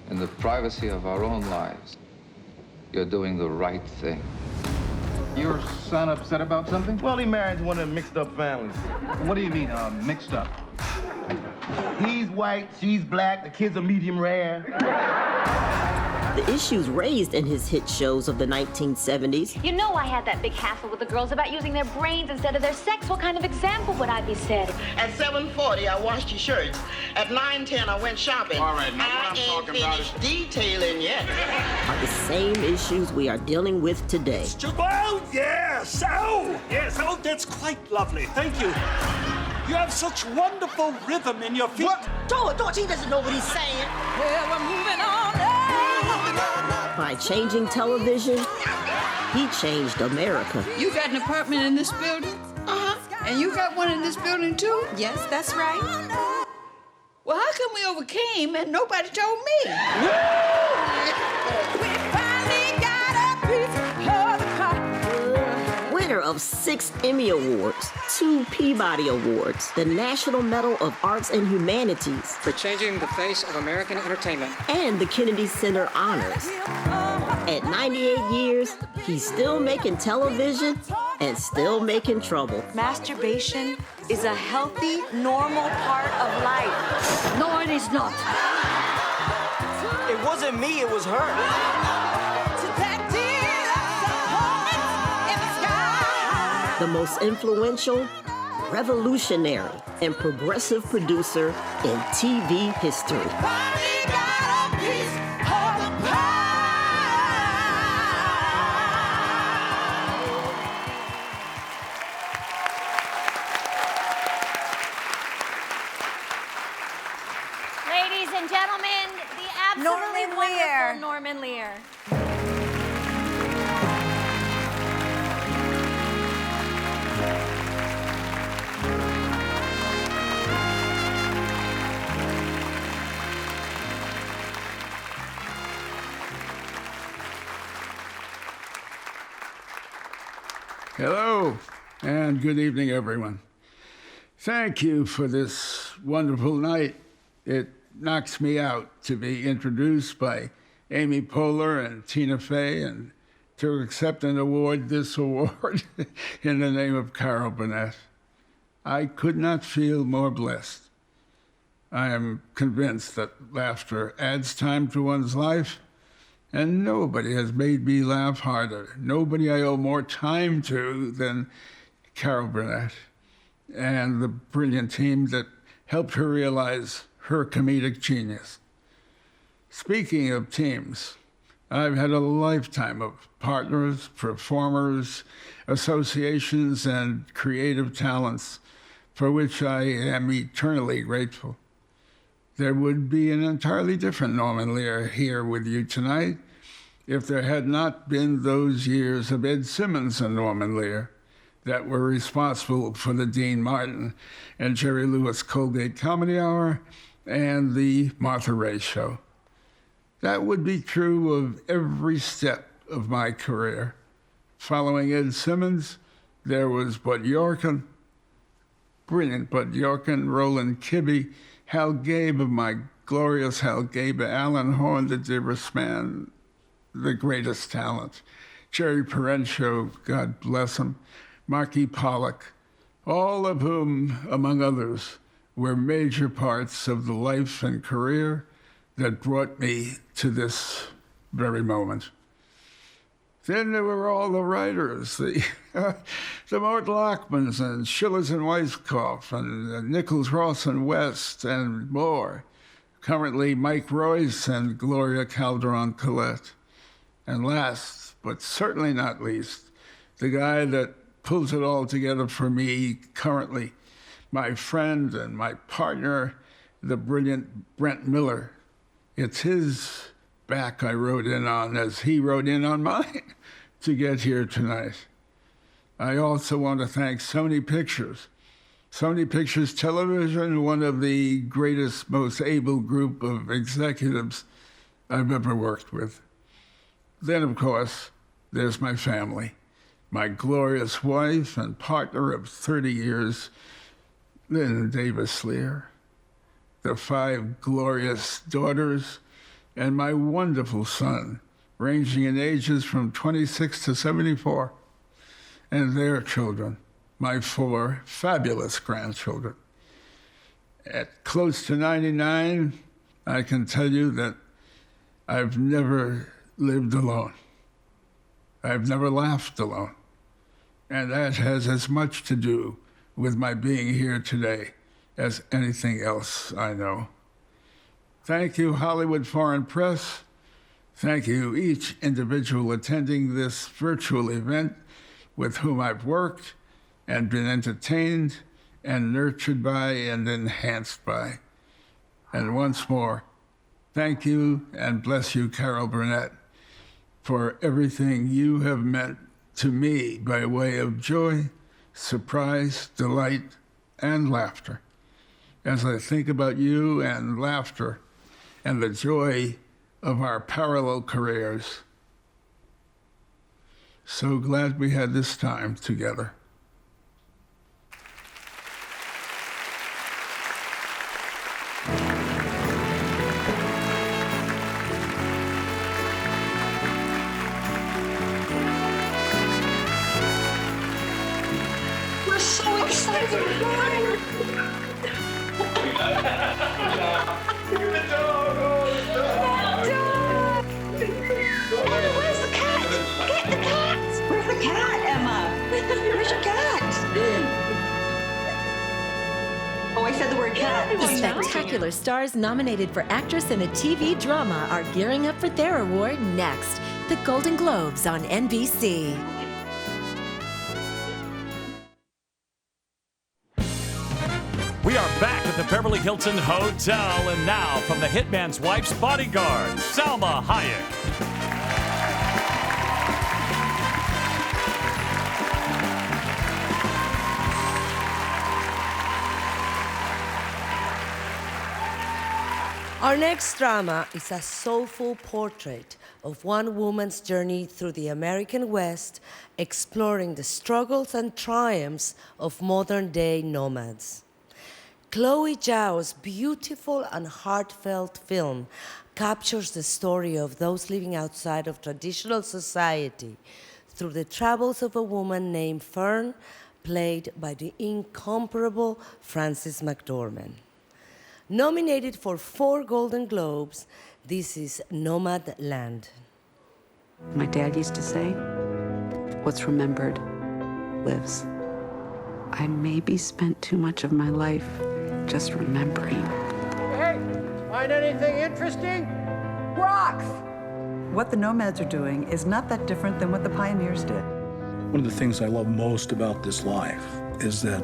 In the privacy of our own lives, you're doing the right thing.
Your son upset about something?
Well, he married one of them mixed-up families.
What do you mean, mixed up?
He's white, she's black, the kids are medium rare.
The issues raised in his hit shows of the 1970s.
You know I had that big hassle with the girls about using their brains instead of their sex. What kind of example would I be setting?
At 7:40, I washed your shirts. At 9:10, I went shopping.
All right, now what I'm talking about is...
detailing yet.
Are the same issues we are dealing with today.
Oh, yes. Oh, yes. Oh, that's quite lovely. Thank you. You have such wonderful rhythm in your feet.
What? Don't, he doesn't know what he's saying.
Well, we're moving on.
By changing television, he changed America.
You got an apartment in this building? Uh-huh. And you got one in this building, too? Yes, that's right. Well, how come we overcame and nobody told me? We finally got a piece of the pie.
Winner of 6 Emmy Awards, 2 Peabody Awards, the National Medal of Arts and Humanities,
for changing the face of American entertainment,
and the Kennedy Center Honors. At 98 years, he's still making television and still making trouble.
Masturbation is a healthy, normal part of life.
No, it is not.
It wasn't me, it was her.
The most influential, revolutionary, and progressive producer in TV history.
Ladies and gentlemen, the absolutely wonderful Norman Lear.
Hello, and good evening, everyone. Thank you for this wonderful night. It knocks me out to be introduced by Amy Poehler and Tina Fey and to accept and award this award in the name of Carol Burnett. I could not feel more blessed. I am convinced that laughter adds time to one's life And nobody has made me laugh harder. Nobody I owe more time to than Carol Burnett and the brilliant team that helped her realize her comedic genius. Speaking of teams, I've had a lifetime of partners, performers, associations, and creative talents for which I am eternally grateful. There would be an entirely different Norman Lear here with you tonight if there had not been those years of Ed Simmons and Norman Lear that were responsible for the Dean Martin and Jerry Lewis Colgate Comedy Hour and the Martha Raye Show. That would be true of every step of my career. Following Ed Simmons, there was Bud Yorkin, brilliant Bud Yorkin, Roland Kibbe, Hal Gabe of my glorious Hal Gabe, Alan Horn, the dearest man, the greatest talent, Jerry Perencio, God bless him, Marky Pollack, all of whom, among others, were major parts of the life and career that brought me to this very moment. Then there were all the writers, the Mort Lockmans and Schillers and Weisskopf and Nichols, Ross and West and more. Currently, Mike Royce and Gloria Calderon Collette. And last, but certainly not least, the guy that pulls it all together for me currently, my friend and my partner, the brilliant Brent Miller. It's his back I rode in on as he rode in on mine to get here tonight. I also want to thank Sony Pictures. Sony Pictures Television, one of the greatest, most able group of executives I've ever worked with. Then, of course, there's my family, my glorious wife and partner of 30 years, Lynn Davis Lear, the 5 glorious daughters, and my wonderful son, ranging in ages from 26 to 74, and their children, my 4 fabulous grandchildren. At close to 99, I can tell you that I've never lived alone. I've never laughed alone. And that has as much to do with my being here today as anything else I know. Thank you, Hollywood Foreign Press. Thank you, each individual attending this virtual event with whom I've worked and been entertained and nurtured by and enhanced by. And once more, thank you and bless you, Carol Burnett, for everything you have meant to me by way of joy, surprise, delight, and laughter. As I think about you and laughter and the joy of our parallel careers, so glad we had this time together.
We're so excited.
Where's the cat? Get the cat! Where's the cat, Emma? Where's your cat? Oh, I said the word cat.
The spectacular stars nominated for actress in a TV drama are gearing up for their award next. The Golden Globes on NBC.
We are back at the Beverly Hilton Hotel, and now from the hitman's wife's bodyguard, Salma Hayek.
Our next drama is a soulful portrait of one woman's journey through the American West, exploring the struggles and triumphs of modern-day nomads. Chloe Zhao's beautiful and heartfelt film captures the story of those living outside of traditional society through the travels of a woman named Fern, played by the incomparable Frances McDormand. Nominated for 4 Golden Globes, this is Nomadland.
My dad used to say, what's remembered lives. I maybe spent too much of my life just remembering.
Hey, find anything interesting? Rocks!
What the Nomads are doing is not that different than what the pioneers did.
One of the things I love most about this life is that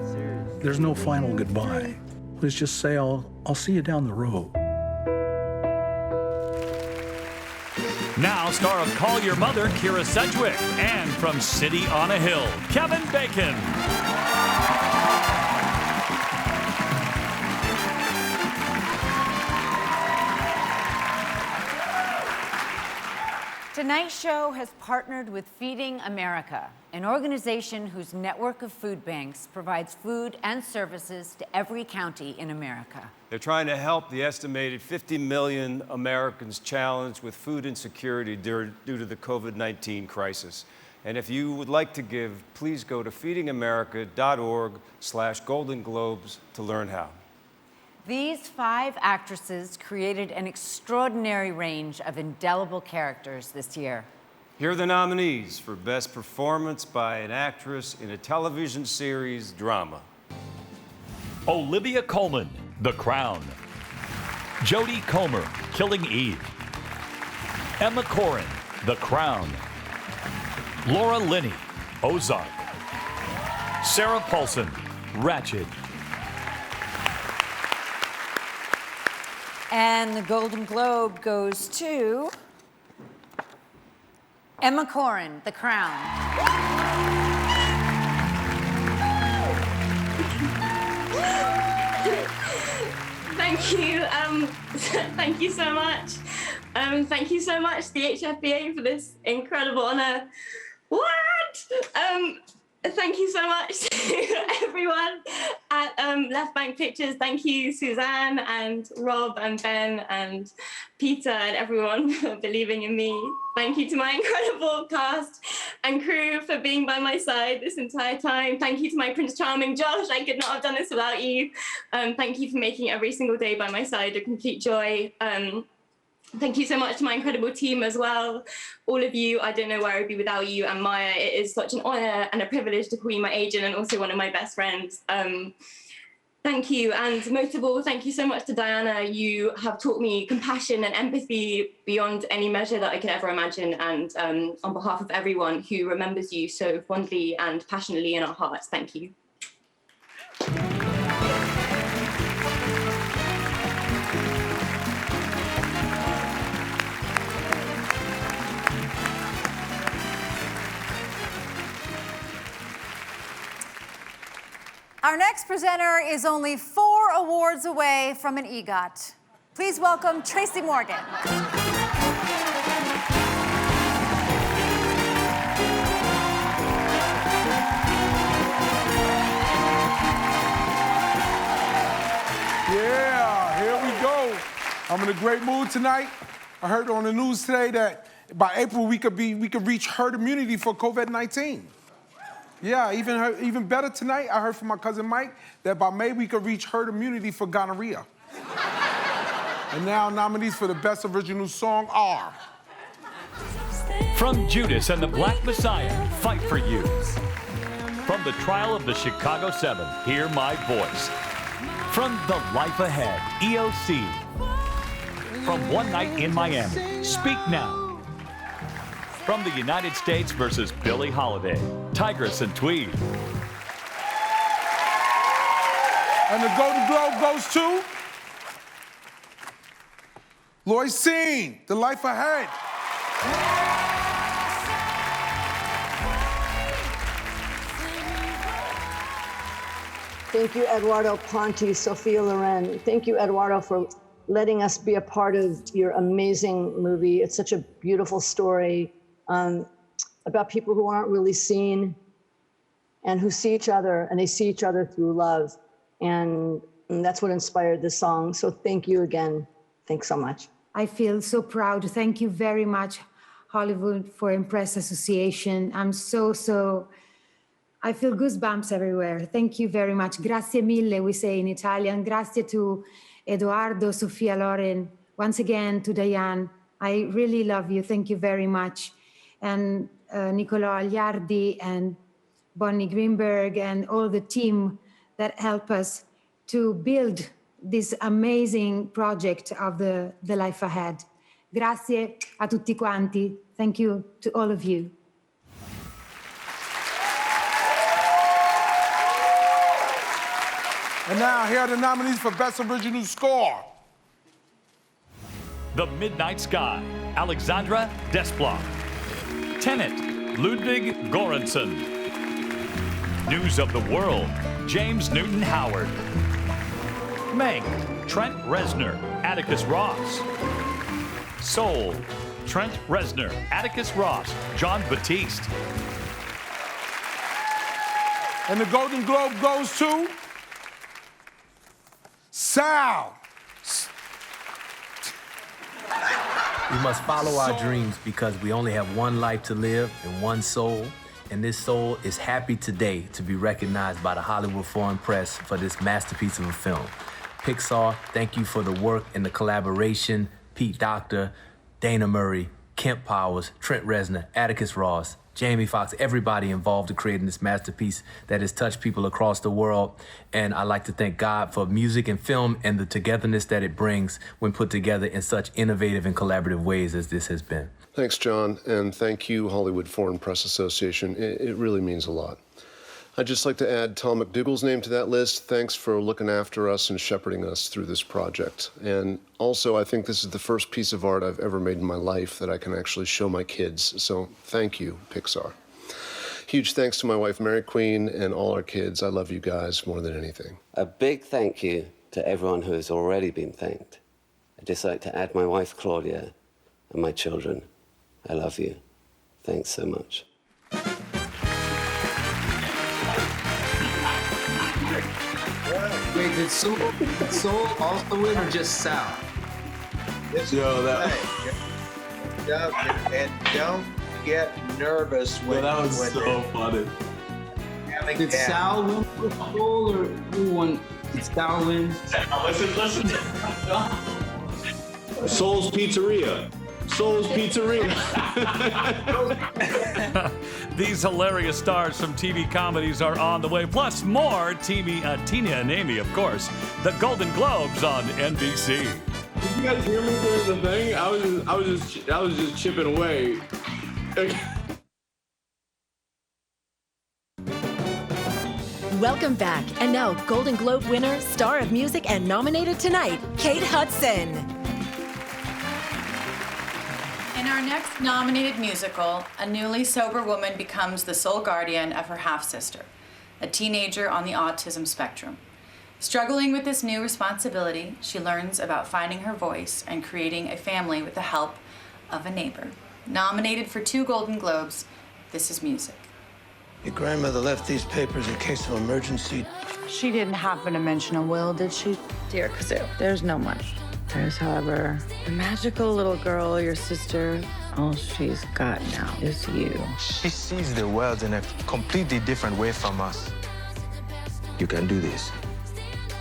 there's no final goodbye. Let's just say I'll see you down the road.
Now, star of Call Your Mother, Kira Sedgwick, and from City on a Hill, Kevin Bacon.
Tonight's show has partnered with Feeding America, an organization whose network of food banks provides food and services to every county in America.
They're trying to help the estimated 50 million Americans challenged with food insecurity due to the COVID-19 crisis. And if you would like to give, please go to feedingamerica.org/Golden Globes to learn how.
These 5 actresses created an extraordinary range of indelible characters this year.
Here are the nominees for Best Performance by an Actress in a Television Series Drama.
Olivia Colman, The Crown. Jodie Comer, Killing Eve. Emma Corrin, The Crown. Laura Linney, Ozark. Sarah Paulson, Ratched.
And the Golden Globe goes to Emma Corrin, The Crown.
Thank you. Thank you so much. Thank you so much, the HFBA, for this incredible honor. What? Thank you so much to everyone at Left Bank Pictures. Thank you, Suzanne and Rob and Ben and Peter and everyone for believing in me. Thank you to my incredible cast and crew for being by my side this entire time. Thank you to my Prince Charming, Josh. I could not have done this without you. Thank you for making every single day by my side a complete joy. Thank you so much to my incredible team as well. All of you, I don't know where I'd be without you. And Maya, it is such an honor and a privilege to call you my agent and also one of my best friends. Thank you. And most of all, thank you so much to Diana. You have taught me compassion and empathy beyond any measure that I could ever imagine. And on behalf of everyone who remembers you so fondly and passionately in our hearts, thank you.
Our next presenter is only 4 awards away from an EGOT. Please welcome Tracy Morgan.
Yeah, here we go. I'm in a great mood tonight. I heard on the news today that by April we could reach herd immunity for COVID-19. Yeah, even better tonight, I heard from my cousin Mike that by May we could reach herd immunity for gonorrhea. And now nominees for the Best Original Song are...
From Judas and the Black Messiah, Fight for You. From The Trial of the Chicago 7, Hear My Voice. From The Life Ahead, EOC. From One Night in Miami, Speak Now. From the United States versus Billie Holiday, Tigress and Tweed.
And the Golden Globe goes to... Lloyd Seen, The Life Ahead.
Thank you, Eduardo Ponti, Sophia Loren. Thank you, Eduardo, for letting us be a part of your amazing movie. It's such a beautiful story about people who aren't really seen and who see each other, and they see each other through love. And that's what inspired this song. So thank you again. Thanks so much.
I feel so proud. Thank you very much, Hollywood for Impress Association. I feel goosebumps everywhere. Thank you very much. Grazie mille, we say in Italian. Grazie to Eduardo, Sophia Loren. Once again, to Diane. I really love you. Thank you very much. and Nicolò Agliardi and Bonnie Greenberg and all the team that help us to build this amazing project of the life ahead. Grazie a tutti quanti. Thank you to all of you.
And now, here are the nominees for Best Original Score.
The Midnight Sky, Alexandra Desplat. Tenet, Ludwig Göransson. News of the World, James Newton Howard. Mank, Trent Reznor, Atticus Ross. Soul, Trent Reznor, Atticus Ross, John Batiste.
And the Golden Globe goes to Sal.
We must follow our dreams because we only have one life to live and one soul. And this soul is happy today to be recognized by the Hollywood Foreign Press for this masterpiece of a film. Pixar, thank you for the work and the collaboration. Pete Docter, Dana Murray, Kemp Powers, Trent Reznor, Atticus Ross, Jamie Foxx, everybody involved in creating this masterpiece that has touched people across the world. And I'd like to thank God for music and film and the togetherness that it brings when put together in such innovative and collaborative ways as this has been.
Thanks, John, and thank you, Hollywood Foreign Press Association. It really means a lot. I'd just like to add Tom McDougall's name to that list. Thanks for looking after us and shepherding us through this project. And also, I think this is the first piece of art I've ever made in my life that I can actually show my kids. So thank you, Pixar. Huge thanks to my wife, Mary Queen, and all our kids. I love you guys more than anything.
A big thank you to everyone who has already been thanked. I'd just like to add my wife, Claudia, and my children. I love you. Thanks so much.
Wait, did Soul also win or just Sal?
Yo, that. And don't get nervous when.
That was so funny. Did Sal win for Soul or who won? Did Sal win?
Listen. Soul's Pizzeria. Soul's Pizzeria.
These hilarious stars from TV comedies are on the way, plus more Tina and Amy, of course. The Golden Globes on NBC.
Did you guys hear me during the thing? I was just chipping away.
Welcome back. And now, Golden Globe winner, star of music, and nominated tonight, Kate Hudson.
In our next nominated musical, a newly sober woman becomes the sole guardian of her half-sister, a teenager on the autism spectrum. Struggling with this new responsibility, she learns about finding her voice and creating a family with the help of a neighbor. Nominated for 2 Golden Globes, this is music.
Your grandmother left these papers in case of emergency.
She didn't happen to mention a will, did she? Dear Kazoo, there's no money. There's, however, a magical little girl, your sister. All she's got now is you.
She sees the world in a completely different way from us. You can do this.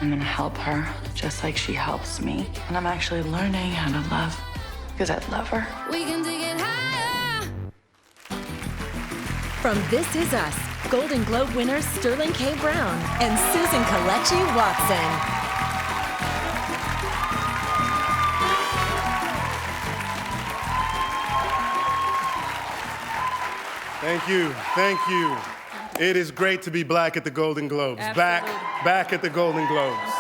I'm gonna help her, just like she helps me. And I'm actually learning how to love, because I love her.
We can take it higher. From This Is Us, Golden Globe winners Sterling K. Brown and Susan Kelechi Watson.
Thank you. It is great to be black at the Golden Globes. Absolutely. Back at the Golden Globes.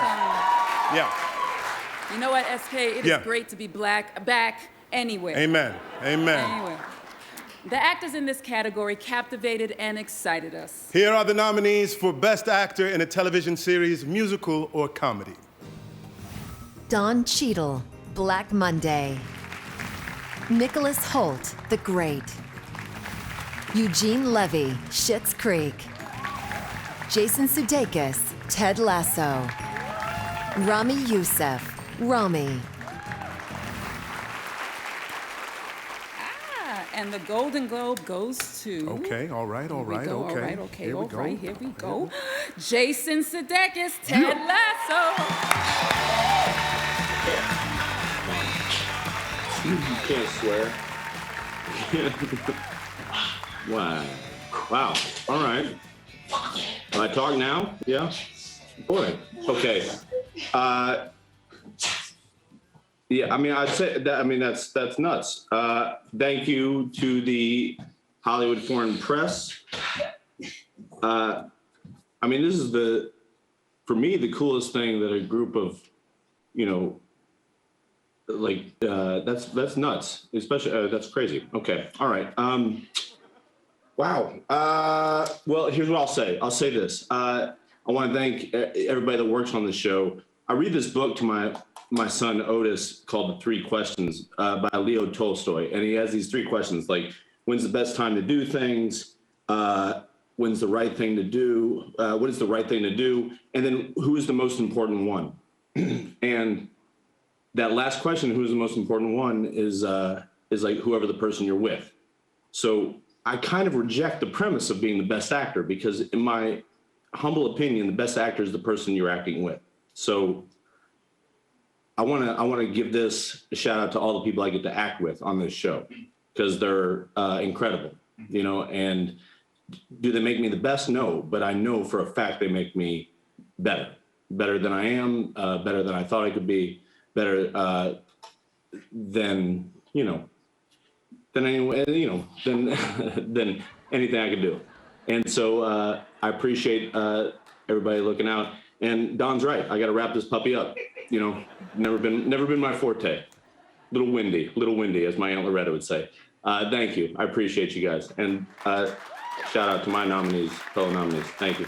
Yeah.
You know what, SK? It is great to be back anywhere.
Amen.
Anyway. The actors in this category captivated and excited us.
Here are the nominees for Best Actor in a Television Series, Musical, or Comedy.
Don Cheadle, Black Monday. Nicholas Hoult, The Great. Eugene Levy, Schitt's Creek. Jason Sudeikis, Ted Lasso. Rami Youssef, Rami.
And the Golden Globe goes to...
Okay, all right, okay.
Here we go. Jason Sudeikis, Ted Lasso.
You can't swear. Wow. Wow. All right. Can I talk now? Yeah? Boy. Okay. Yeah, I mean, I'd say that, I mean, that's nuts. Thank you to the Hollywood Foreign Press. I mean, this is for me, the coolest thing that a group of, you know, like, that's nuts, especially, that's crazy. Okay, all right. Wow. Well, here's what I'll say. I'll say this. I want to thank everybody that works on the show. I read this book to my son Otis called The 3 Questions by Leo Tolstoy. And he has these 3 questions, like, when's the best time to do things? When's the right thing to do? What is the right thing to do? And then who is the most important one? And that last question, who is the most important one, is like whoever the person you're with. So I kind of reject the premise of being the best actor, because in my humble opinion, the best actor is the person you're acting with. So I want to give this a shout out to all the people I get to act with on this show, because they're incredible, you know. And do they make me the best? No, but I know for a fact they make me better than I am, better than I thought I could be, better than, you know, than anything I could do. And so I appreciate everybody looking out. And Don's right. I got to wrap this puppy up. You know, never been my forte. Little windy, as my Aunt Loretta would say. Thank you. I appreciate you guys. And shout out to my nominees, fellow nominees. Thank you.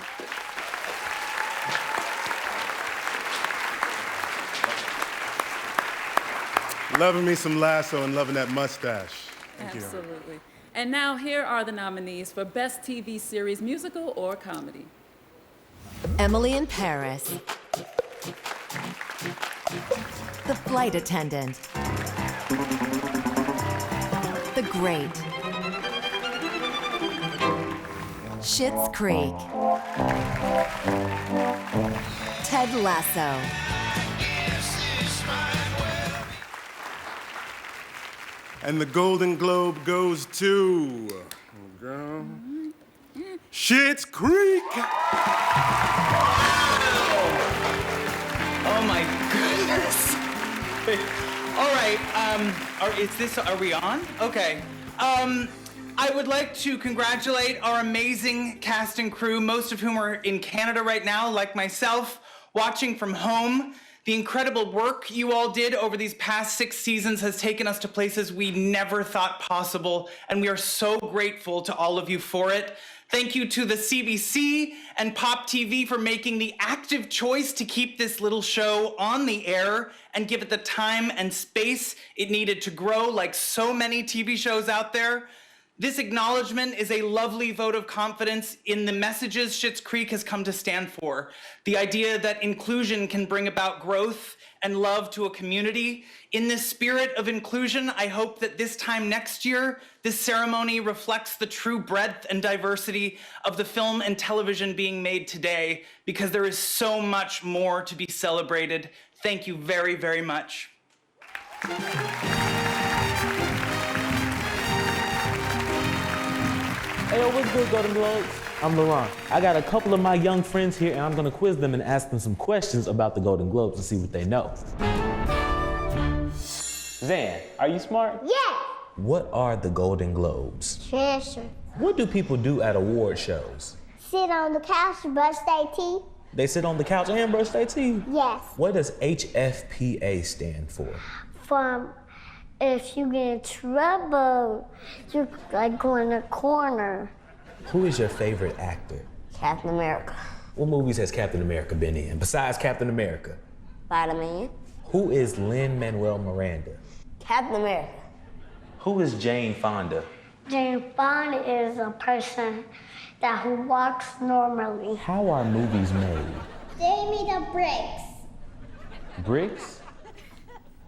Loving me some Lasso and loving that mustache. Thank you.
Absolutely. And now here are the nominees for Best TV Series, Musical or Comedy.
Emily in Paris. The Flight Attendant. The Great. Schitt's Creek. Ted Lasso.
And the Golden Globe goes to Schitt's Creek.
Oh my goodness. All right, are we on? Okay. I would like to congratulate our amazing cast and crew, most of whom are in Canada right now, like myself, watching from home. The incredible work you all did over these past 6 seasons has taken us to places we never thought possible, and we are so grateful to all of you for it. Thank you to the CBC and Pop TV for making the active choice to keep this little show on the air and give it the time and space it needed to grow, like so many TV shows out there. This acknowledgement is a lovely vote of confidence in the messages Schitt's Creek has come to stand for. The idea that inclusion can bring about growth and love to a community. In this spirit of inclusion, I hope that this time next year, this ceremony reflects the true breadth and diversity of the film and television being made today, because there is so much more to be celebrated. Thank you very, very much.
Hey, what's good, Golden Globes? I'm Laurent. I got a couple of my young friends here, and I'm gonna quiz them and ask them some questions about the Golden Globes to see what they know. Zan, are you smart?
Yeah.
What are the Golden Globes?
Treasure.
What do people do at award shows?
Sit on the couch, brush their teeth.
They sit on the couch and brush their teeth?
Yes.
What does HFPA stand for?
From if you get in trouble, you like go in a corner.
Who is your favorite actor?
Captain America.
What movies has Captain America been in besides Captain America?
Spider-Man.
Who is Lin-Manuel Miranda?
Captain America.
Who is Jane Fonda?
Jane Fonda is a person who walks normally.
How are movies made?
They made of bricks.
Bricks?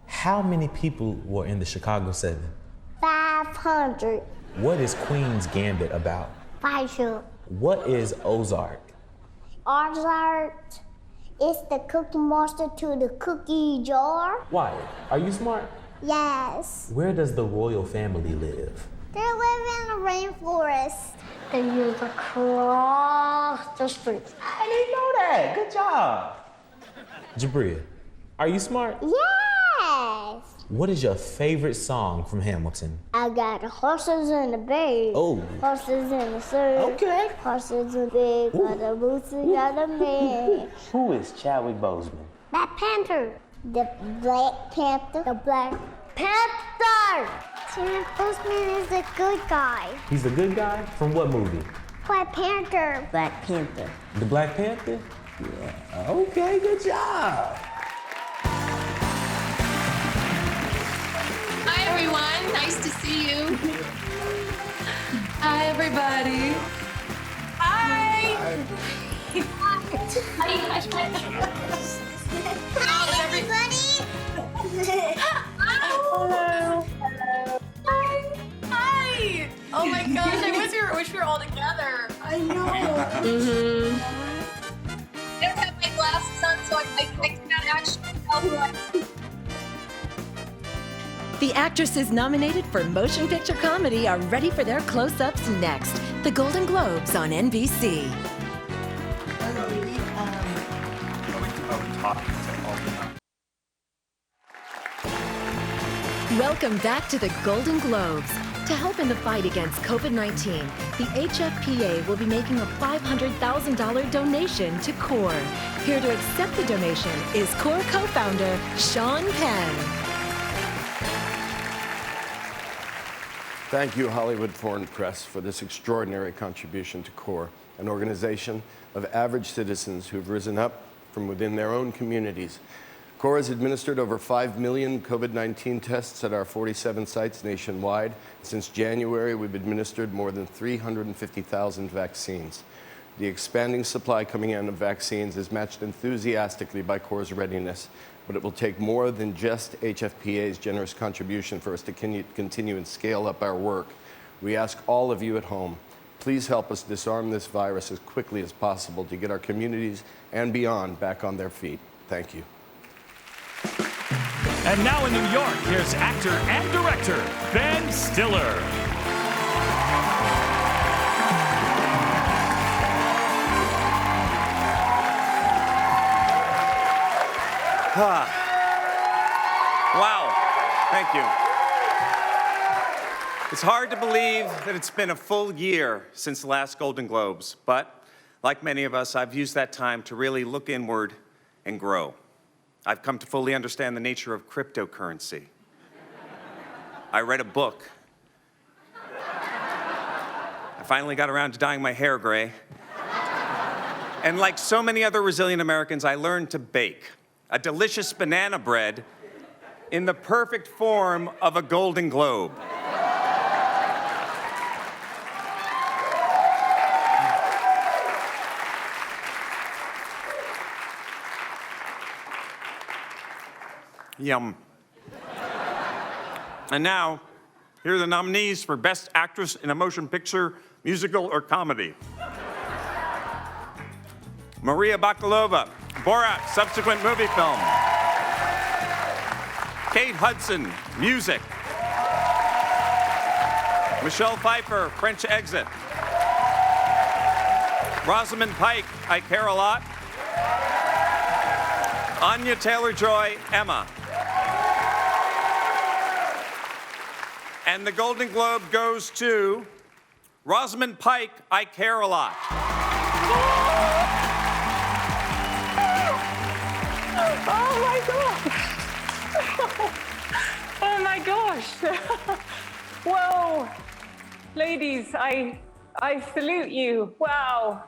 How many people were in the Chicago 7?
500.
What is Queen's Gambit about?
Fight.
What is Ozark?
Ozark is the cookie monster to the cookie jar.
Wyatt, are you smart?
Yes.
Where does the royal family live?
They live in a rainforest. They use across the street.
I didn't know that. Good job. Jabria, are you smart?
Yes!
What is your favorite song from Hamilton?
I got horses and a big.
Oh.
Horses in the surf.
Okay.
Horses and big. Got a boots and got a man.
Who is Chadwick Boseman?
Black Panther. The Black Panther. The Black Panther! Chadwick Boseman is the good guy.
He's the good guy? From what movie?
Black Panther. Black Panther.
The Black Panther? Yeah. Okay, good job.
Hi, everyone. Nice to see you. Hi, everybody. Hi.
Hi, everybody.
Hello. Hi. Oh my gosh, I wish we were all together. I know. I don't have my glasses on, so I cannot actually tell who I am.
The actresses nominated for Motion Picture Comedy are ready for their close-ups next. The Golden Globes on NBC. Welcome back to the Golden Globes. To help in the fight against COVID-19, the HFPA will be making a $500,000 donation to CORE. Here to accept the donation is CORE co-founder Sean Penn.
Thank you, Hollywood Foreign Press, for this extraordinary contribution to CORE, an organization of average citizens who've risen up from within their own communities. CORE has administered over 5 million COVID-19 tests at our 47 sites nationwide. Since January, we've administered more than 350,000 vaccines. The expanding supply coming in of vaccines is matched enthusiastically by CORE's readiness, but it will take more than just HFPA's generous contribution for us to continue and scale up our work. We ask all of you at home, please help us disarm this virus as quickly as possible to get our communities and beyond back on their feet. Thank you.
And now in New York, here's actor and director Ben Stiller.
Wow, thank you. It's hard to believe that it's been a full year since the last Golden Globes, but like many of us, I've used that time to really look inward and grow. I've come to fully understand the nature of cryptocurrency. I read a book. I finally got around to dyeing my hair gray. And like so many other resilient Americans, I learned to bake a delicious banana bread in the perfect form of a Golden Globe. Yum. And now, here are the nominees for Best Actress in a Motion Picture, Musical, or Comedy. Maria Bakalova, Borat, subsequent movie film. Kate Hudson, music. Michelle Pfeiffer, French Exit. Rosamund Pike, I Care a Lot. Anya Taylor-Joy, Emma. And the Golden Globe goes to Rosamund Pike, I Care a Lot.
Oh my gosh! Oh my gosh! Whoa, ladies, I salute you. Wow,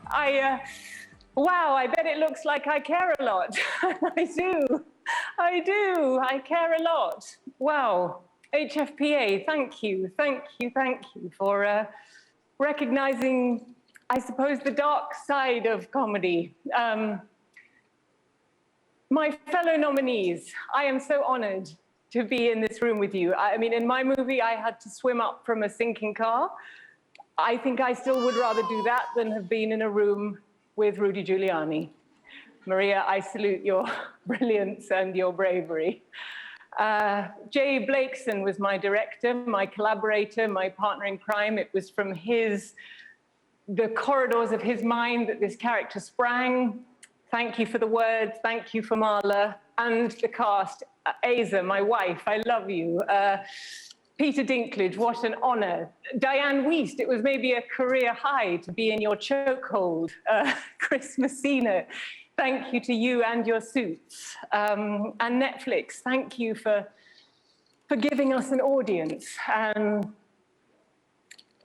wow, I bet it looks like I care a lot. I do. I care a lot. Wow. HFPA, thank you for recognizing, I suppose, the dark side of comedy. My fellow nominees, I am so honored to be in this room with you. I mean, in my movie, I had to swim up from a sinking car. I think I still would rather do that than have been in a room with Rudy Giuliani. Maria, I salute your brilliance and your bravery. Jay Blakeson was my director, my collaborator, my partner in crime. It was from the corridors of his mind that this character sprang. Thank you for the words. Thank you for Marla and the cast. Aza, my wife, I love you. Peter Dinklage, what an honor. Diane Wiest, it was maybe a career high to be in your chokehold. Chris Messina, thank you to you and your suits. And Netflix, thank you for giving us an audience.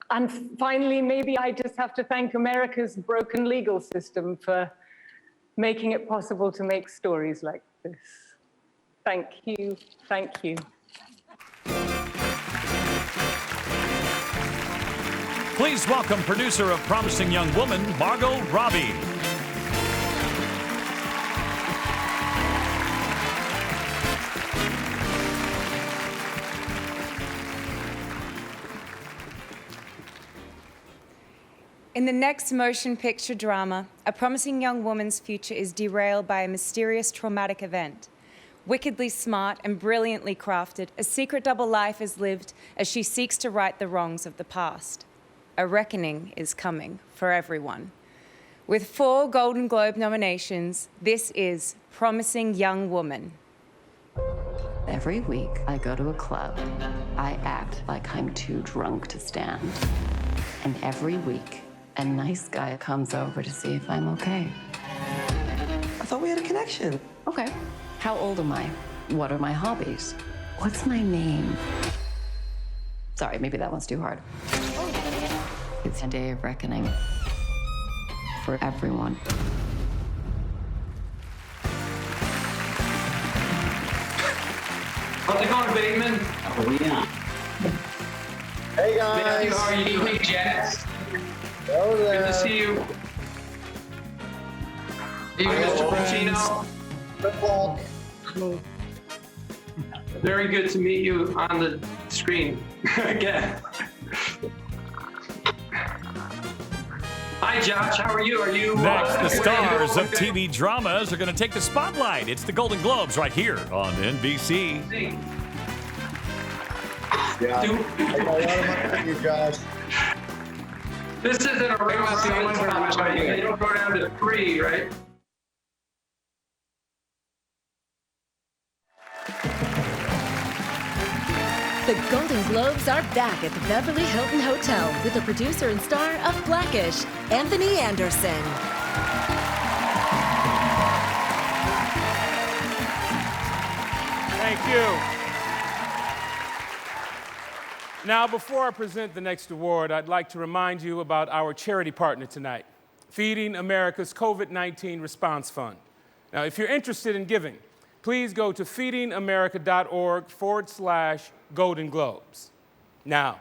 And finally, maybe I just have to thank America's broken legal system for making it possible to make stories like this. Thank you, thank you.
Please welcome producer of Promising Young Woman, Margot Robbie.
In the next motion picture drama, a promising young woman's future is derailed by a mysterious traumatic event. Wickedly smart and brilliantly crafted, a secret double life is lived as she seeks to right the wrongs of the past. A reckoning is coming for everyone. With 4 Golden Globe nominations, this is Promising Young Woman.
Every week, I go to a club. I act like I'm too drunk to stand. And every week, a nice guy comes over to see if I'm okay.
I thought we had a connection.
Okay. How old am I? What are my hobbies? What's my name? Sorry, maybe that one's too hard. It's a day of reckoning for everyone.
How's it going, Bateman? Oh, yeah.
Hey, guys.
Matthew, how are you? Hey, Jess.
Hello there.
Good to see you. Hey, Mr. Pacino.
Hello.
Very good to meet you on the screen again. Hi, Josh. How are you? Are you
Next, the stars of TV dramas are going to take the spotlight. It's the Golden Globes right here on NBC.
Yeah. I got a lot of money for you, Josh.
This isn't a regular tournament, but they don't go down to 3, right?
The Golden Globes are back at the Beverly Hilton Hotel with the producer and star of Blackish, Anthony Anderson.
Thank you. Now, before I present the next award, I'd like to remind you about our charity partner tonight, Feeding America's COVID-19 Response Fund. Now, if you're interested in giving, please go to feedingamerica.org/Golden Globes. Now,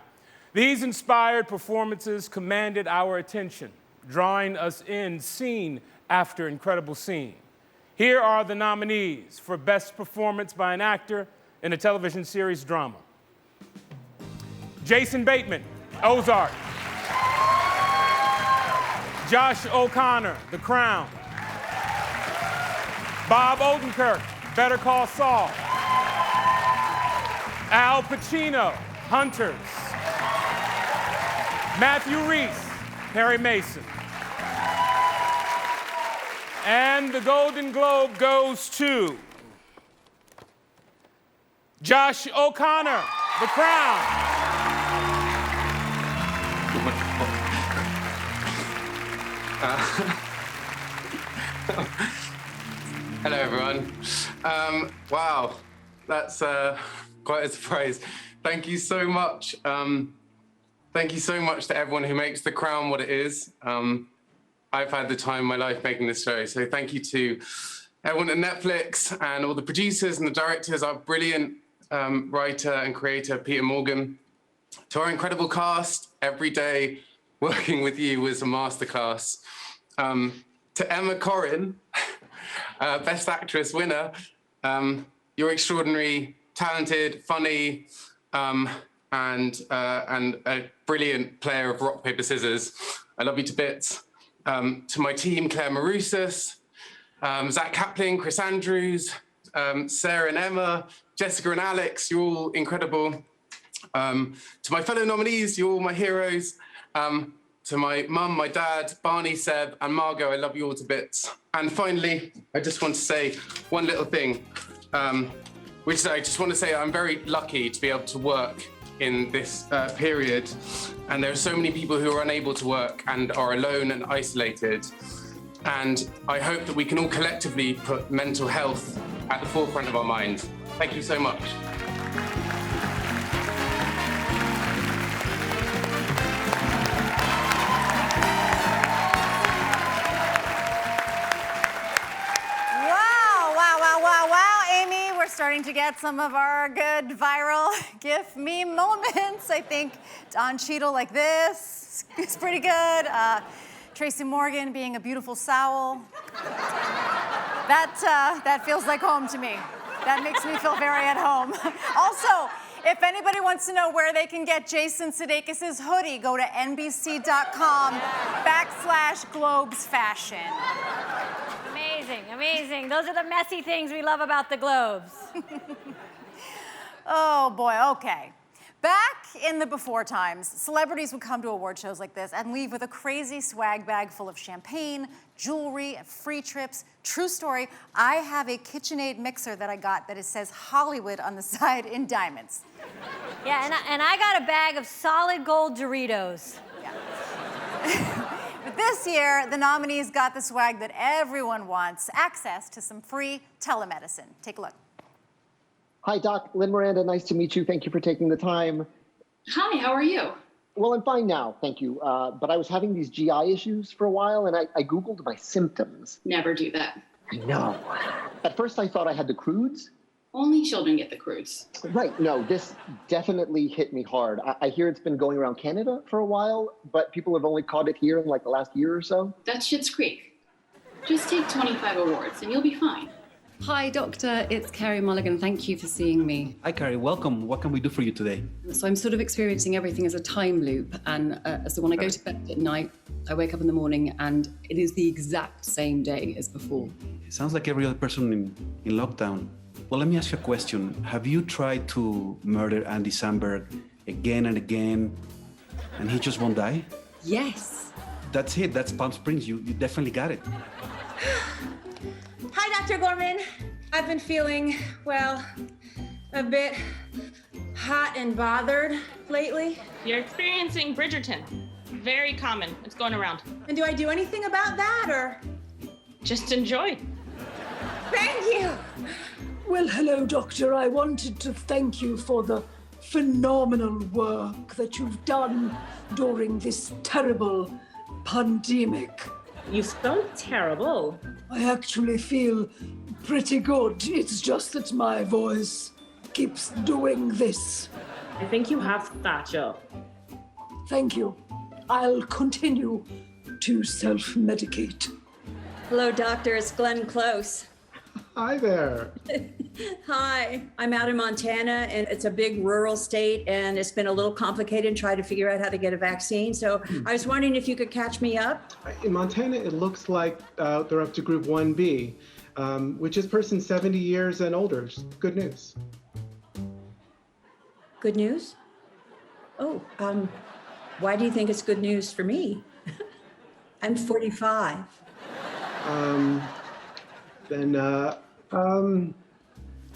these inspired performances commanded our attention, drawing us in scene after incredible scene. Here are the nominees for Best Performance by an Actor in a Television Series Drama. Jason Bateman, Ozark. Josh O'Connor, The Crown. Bob Odenkirk, Better Call Saul. Al Pacino, Hunters. Matthew Rhys, Perry Mason. And the Golden Globe goes to Josh O'Connor, The Crown.
Hello, everyone. Wow, that's quite a surprise. Thank you so much. Thank you so much to everyone who makes The Crown what it is. I've had the time of my life making this show, so thank you to everyone at Netflix and all the producers and the directors, our brilliant writer and creator, Peter Morgan. To our incredible cast, every day working with you was a masterclass. To Emma Corrin, Best Actress winner, you're extraordinary, talented, funny, and a brilliant player of rock, paper, scissors. I love you to bits. To my team, Claire Marousas, Zach Kaplan, Chris Andrews, Sarah and Emma, Jessica and Alex, you're all incredible. To my fellow nominees, you're all my heroes. To my mum, my dad, Barney, Seb, and Margot, I love you all to bits. And finally, I just want to say one little thing, which is I just want to say I'm very lucky to be able to work in this period. And there are so many people who are unable to work and are alone and isolated. And I hope that we can all collectively put mental health at the forefront of our minds. Thank you so much.
Starting to get some of our good viral GIF meme moments. I think Don Cheadle like this is pretty good. Tracy Morgan being a beautiful sowl. That feels like home to me. That makes me feel very at home. Also, if anybody wants to know where they can get Jason Sudeikis' hoodie, go to nbc.com/globesfashion.
Amazing, amazing. Those are the messy things we love about the Globes.
Oh boy, okay. Back in the before times, celebrities would come to award shows like this and leave with a crazy swag bag full of champagne, jewelry, and free trips. True story, I have a KitchenAid mixer that I got that it says Hollywood on the side in diamonds.
Yeah, and I got a bag of solid gold Doritos.
Yeah. But this year, the nominees got the swag that everyone wants, access to some free telemedicine. Take a look.
Hi, Doc. Lynn Miranda, nice to meet you. Thank you for taking the time.
Hi, how are you?
Well, I'm fine now, thank you. But I was having these GI issues for a while, and I Googled my symptoms.
Never do that.
I know. At first, I thought I had the crudes.
Only children get the crudes.
Right, no, this definitely hit me hard. I hear it's been going around Canada for a while, but people have only caught it here in like the last year or so.
That's Schitt's Creek. Just take 25 awards and you'll be fine.
Hi, Doctor. It's Carrie Mulligan. Thank you for seeing me.
Hi, Carrie. Welcome. What can we do for you today?
So I'm sort of experiencing everything as a time loop. And so when I go to bed at night, I wake up in the morning and it is the exact same day as before.
It sounds like every other person in lockdown. Well, let me ask you a question. Have you tried to murder Andy Samberg again and again, and he just won't die?
Yes.
That's it. That's Palm Springs. You definitely got it.
Hi, Dr. Gorman. I've been feeling, well, a bit hot and bothered lately.
You're experiencing Bridgerton. Very common. It's going around.
And do I do anything about that, or?
Just enjoy.
Thank you.
Well, hello, Doctor. I wanted to thank you for the phenomenal work that you've done during this terrible pandemic.
You sound terrible.
I actually feel pretty good. It's just that my voice keeps doing this.
I think you have Thatcher.
Thank you. I'll continue to self-medicate.
Hello, Doctor. It's Glenn Close.
Hi there.
Hi, I'm out in Montana, and it's a big rural state, and it's been a little complicated trying to figure out how to get a vaccine. So I was wondering if you could catch me up.
In Montana, it looks like they're up to Group 1B, which is persons 70 years and older. Good news.
Good news? Oh, why do you think it's good news for me? I'm 45.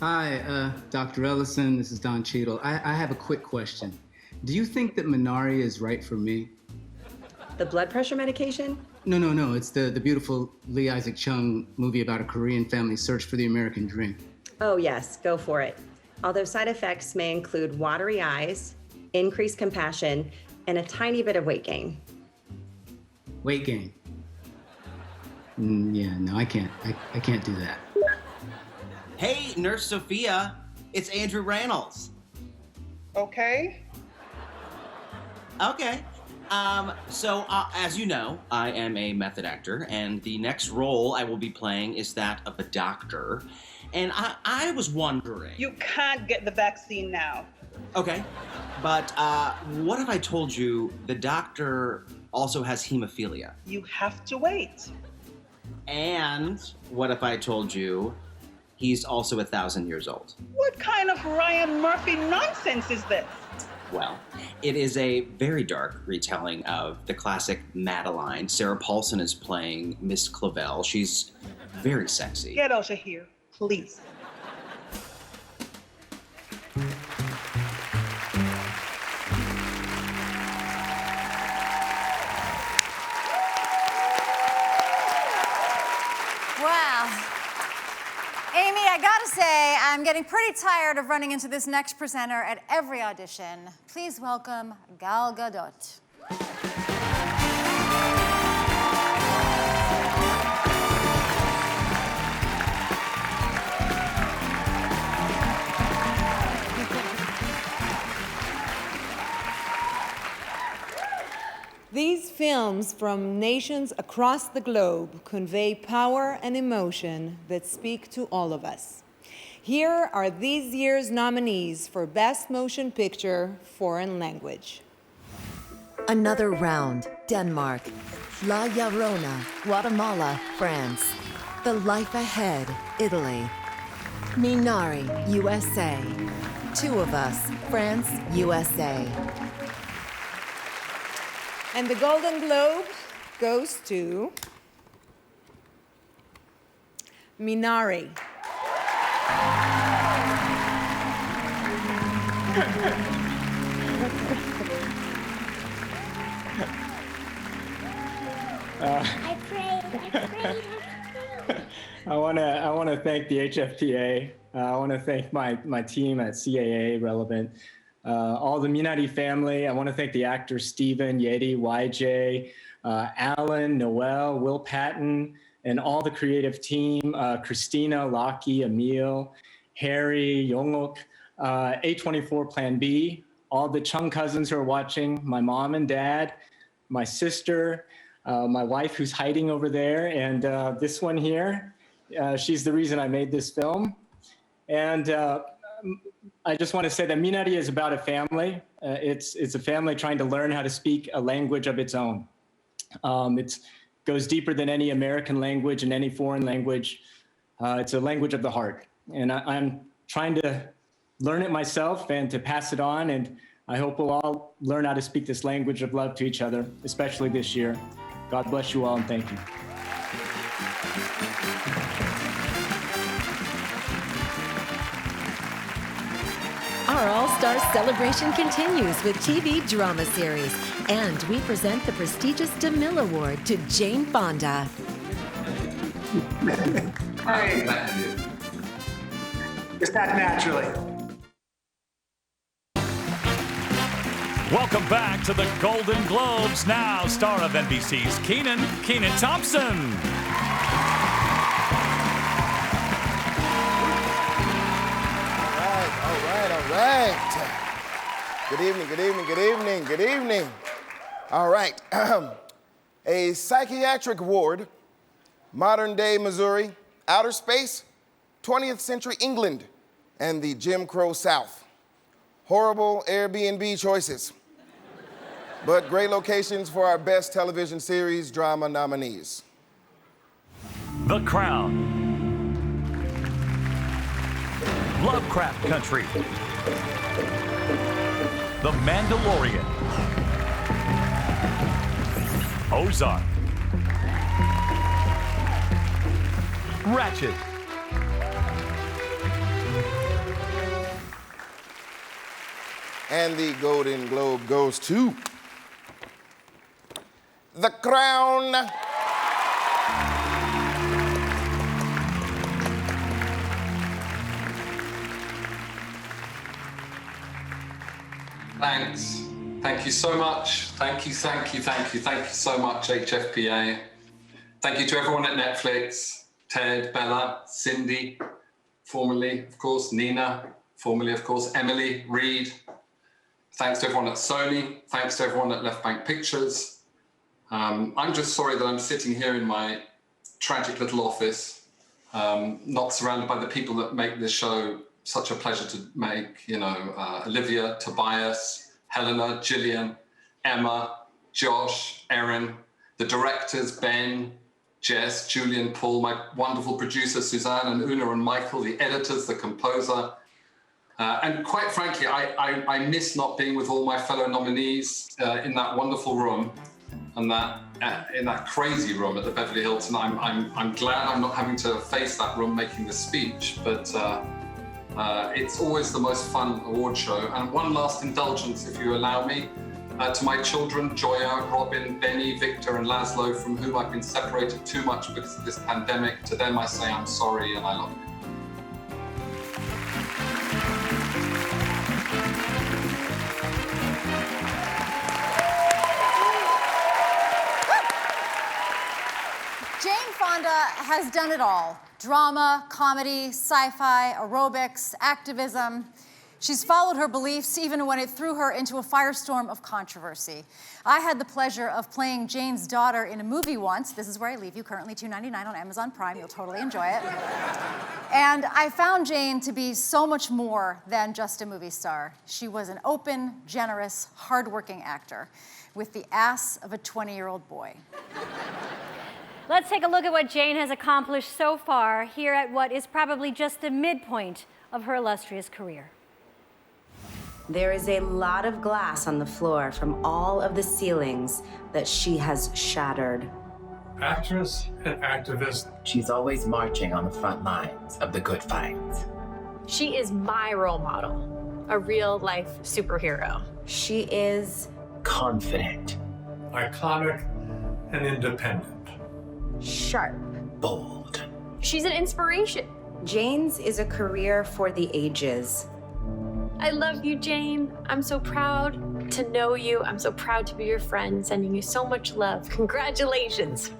Hi, Dr. Ellison. This is Don Cheadle. I have a quick question. Do you think that Minari is right for me?
The blood pressure medication?
No. It's the beautiful Lee Isaac Chung movie about a Korean family's search for the American dream.
Oh, yes, go for it. Although side effects may include watery eyes, increased compassion, and a tiny bit of weight gain.
Weight gain? Yeah, no, I can't. I can't do that.
Hey, Nurse Sophia, it's Andrew Reynolds.
Okay.
So as you know, I am a method actor, and the next role I will be playing is that of a doctor. And I was wondering...
You can't get the vaccine now.
Okay, but what if I told you the doctor also has hemophilia?
You have to wait.
And what if I told you He's also 1,000 years old.
What kind of Ryan Murphy nonsense is this?
Well, it is a very dark retelling of the classic Madeline. Sarah Paulson is playing Miss Clavel. She's very sexy.
Get out of here, please.
Wow. Amy, I gotta say, I'm getting pretty tired of running into this next presenter at every audition. Please welcome Gal Gadot.
These films from nations across the globe convey power and emotion that speak to all of us. Here are this year's nominees for Best Motion Picture Foreign Language.
Another Round, Denmark. La Llorona, Guatemala, France. The Life Ahead, Italy. Minari, USA. Two of Us, France, USA.
And the Golden Globe goes to Minari.
I prayed.
I want to thank the HFPA. I want to thank my team at CAA Relevant. All the Minari family. I want to thank the actors Stephen, Yeti, YJ, Alan, Noel, Will Patton, and all the creative team, Christina, Lockie, Emil, Harry, Yongok, A24 Plan B, all the Chung cousins who are watching, my mom and dad, my sister, my wife who's hiding over there, and this one here. She's the reason I made this film. And I just want to say that Minari is about a family. It's a family trying to learn how to speak a language of its own. It goes deeper than any American language and any foreign language. It's a language of the heart. And I'm trying to learn it myself and to pass it on. And I hope we'll all learn how to speak this language of love to each other, especially this year. God bless you all and thank you.
Our All-Star celebration continues with TV drama series, and we present the prestigious DeMille Award to Jane Fonda.
Hi. Just act naturally.
Welcome back to the Golden Globes. Now, star of NBC's Kenan Thompson.
All right. Good evening. All right. A psychiatric ward, modern day Missouri, outer space, 20th century England, and the Jim Crow South. Horrible Airbnb choices, but great locations for our best television series drama nominees.
The Crown. Lovecraft Country. The Mandalorian. Ozark. Ratchet.
And the Golden Globe goes to The Crown.
Thanks. Thank you so much. Thank you so much, HFPA. Thank you to everyone at Netflix, Ted, Bella, Cindy, formerly, of course, Nina, formerly, of course, Emily, Reed. Thanks to everyone at Sony. Thanks to everyone at Left Bank Pictures. I'm just sorry that I'm sitting here in my tragic little office, not surrounded by the people that make this show such a pleasure to make, Olivia, Tobias, Helena, Gillian, Emma, Josh, Erin, the directors, Ben, Jess, Julian, Paul, my wonderful producer, Suzanne and Una and Michael, the editors, the composer. And quite frankly, I miss not being with all my fellow nominees in that wonderful room and in that crazy room at the Beverly Hilton. I'm glad I'm not having to face that room making the speech, but it's always the most fun award show. And one last indulgence, if you allow me, to my children, Joya, Robin, Benny, Victor, and Laszlo, from whom I've been separated too much because of this pandemic. To them, I say I'm sorry and I love you.
Jane Fonda has done it all. Drama, comedy, sci-fi, aerobics, activism. She's followed her beliefs even when it threw her into a firestorm of controversy. I had the pleasure of playing Jane's daughter in a movie once. This is Where I Leave You, currently $2.99 on Amazon Prime. You'll totally enjoy it. And I found Jane to be so much more than just a movie star. She was an open, generous, hardworking actor with the ass of a 20-year-old boy.
Let's take a look at what Jane has accomplished so far here at what is probably just the midpoint of her illustrious career.
There is a lot of glass on the floor from all of the ceilings that she has shattered.
Actress and activist.
She's always marching on the front lines of the good fight.
She is my role model, a real-life superhero.
She is
confident,
iconic, and independent.
Sharp.
Bold.
She's an inspiration.
Jane's is a career for the ages.
I love you, Jane. I'm so proud to know you. I'm so proud to be your friend, sending you so much love. Congratulations.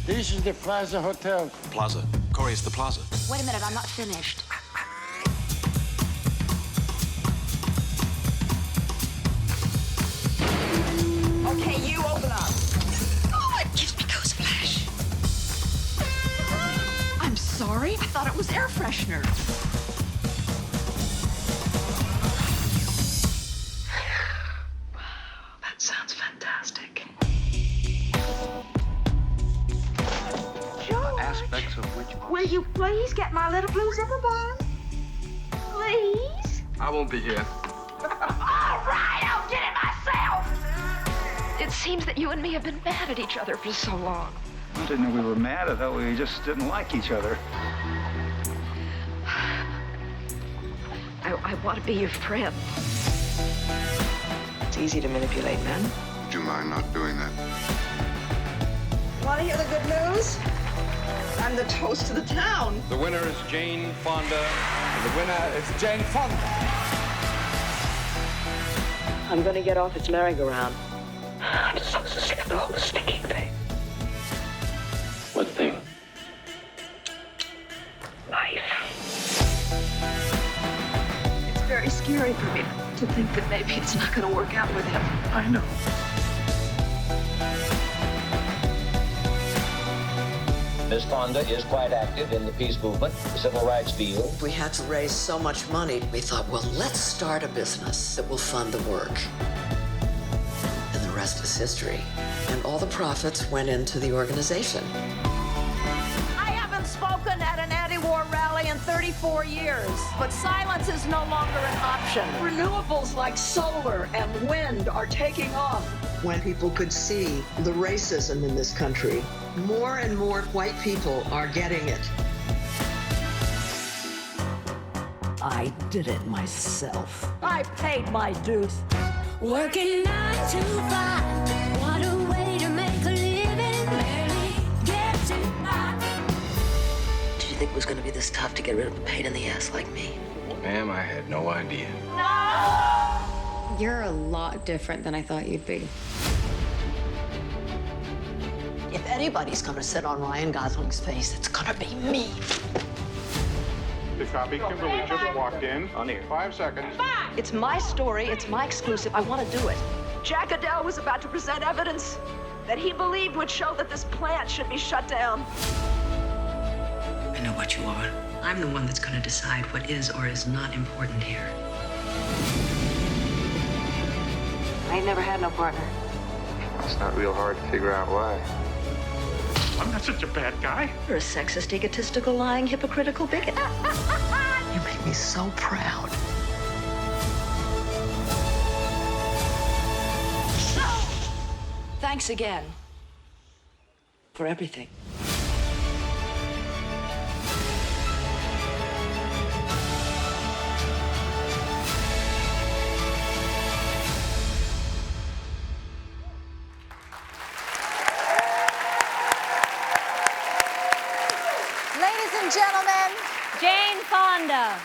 This is the Plaza Hotel.
Plaza. Corey, it's the Plaza.
Wait a minute, I'm not finished. Okay, you open up. Oh, it gives me ghost flash. I'm sorry, I thought it was air freshener. Wow, that sounds fantastic. George,
Aspects of which...
will you please get my little blue zipper bag? Please?
I won't be here.
All right, I'll get it myself. It seems that you and me have been mad at each other for so long.
I didn't know we were mad. I thought we just didn't like each other.
I want to be your friend. It's easy to manipulate men.
Would you mind not doing that?
Want to hear the good news? I'm the toast of the town.
The winner is Jane Fonda. And the winner is Jane Fonda.
I'm going to get off its merry-go-round. I'm so sick of the whole stinking thing.
What thing?
Life. It's very scary for me to think that maybe it's not going to work out with him.
I know.
Ms. Fonda is quite active in the peace movement, the civil rights field.
We had to raise so much money, we thought, well, let's start a business that will fund the work. And the rest is history. And all the profits went into the organization.
I haven't spoken at an anti-war rally in 34 years, but silence is no longer an option.
Renewables like solar and wind are taking off.
When people could see the racism in this country, more and more white people are getting it.
I did it myself. I paid my dues.
Working 9 to 5, what a way to make a living, barely getting by.
Did you think it was going to be this tough to get rid of a pain in the ass like me?
Ma'am, I had no idea.
You're a lot different than I thought you'd be.
If anybody's going to sit on Ryan Gosling's face, it's going to be me.
The copy Kimberly just walked in. On here. 5 seconds.
It's my story. It's my exclusive. I want to do it. Jack Adele was about to present evidence that he believed would show that this plant should be shut down.
I know what you are. I'm the one that's going to decide what is or is not important here. I ain't never had no partner.
It's not real hard to figure out why. I'm not such a bad guy.
You're a sexist, egotistical, lying, hypocritical bigot. You make me so proud. Thanks again for everything.
Ladies and gentlemen,
Jane Fonda.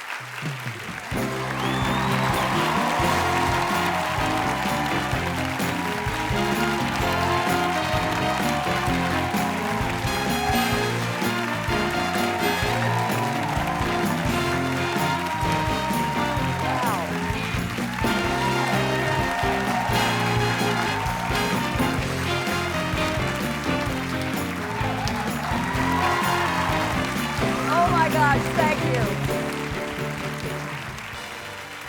Oh my gosh, thank you.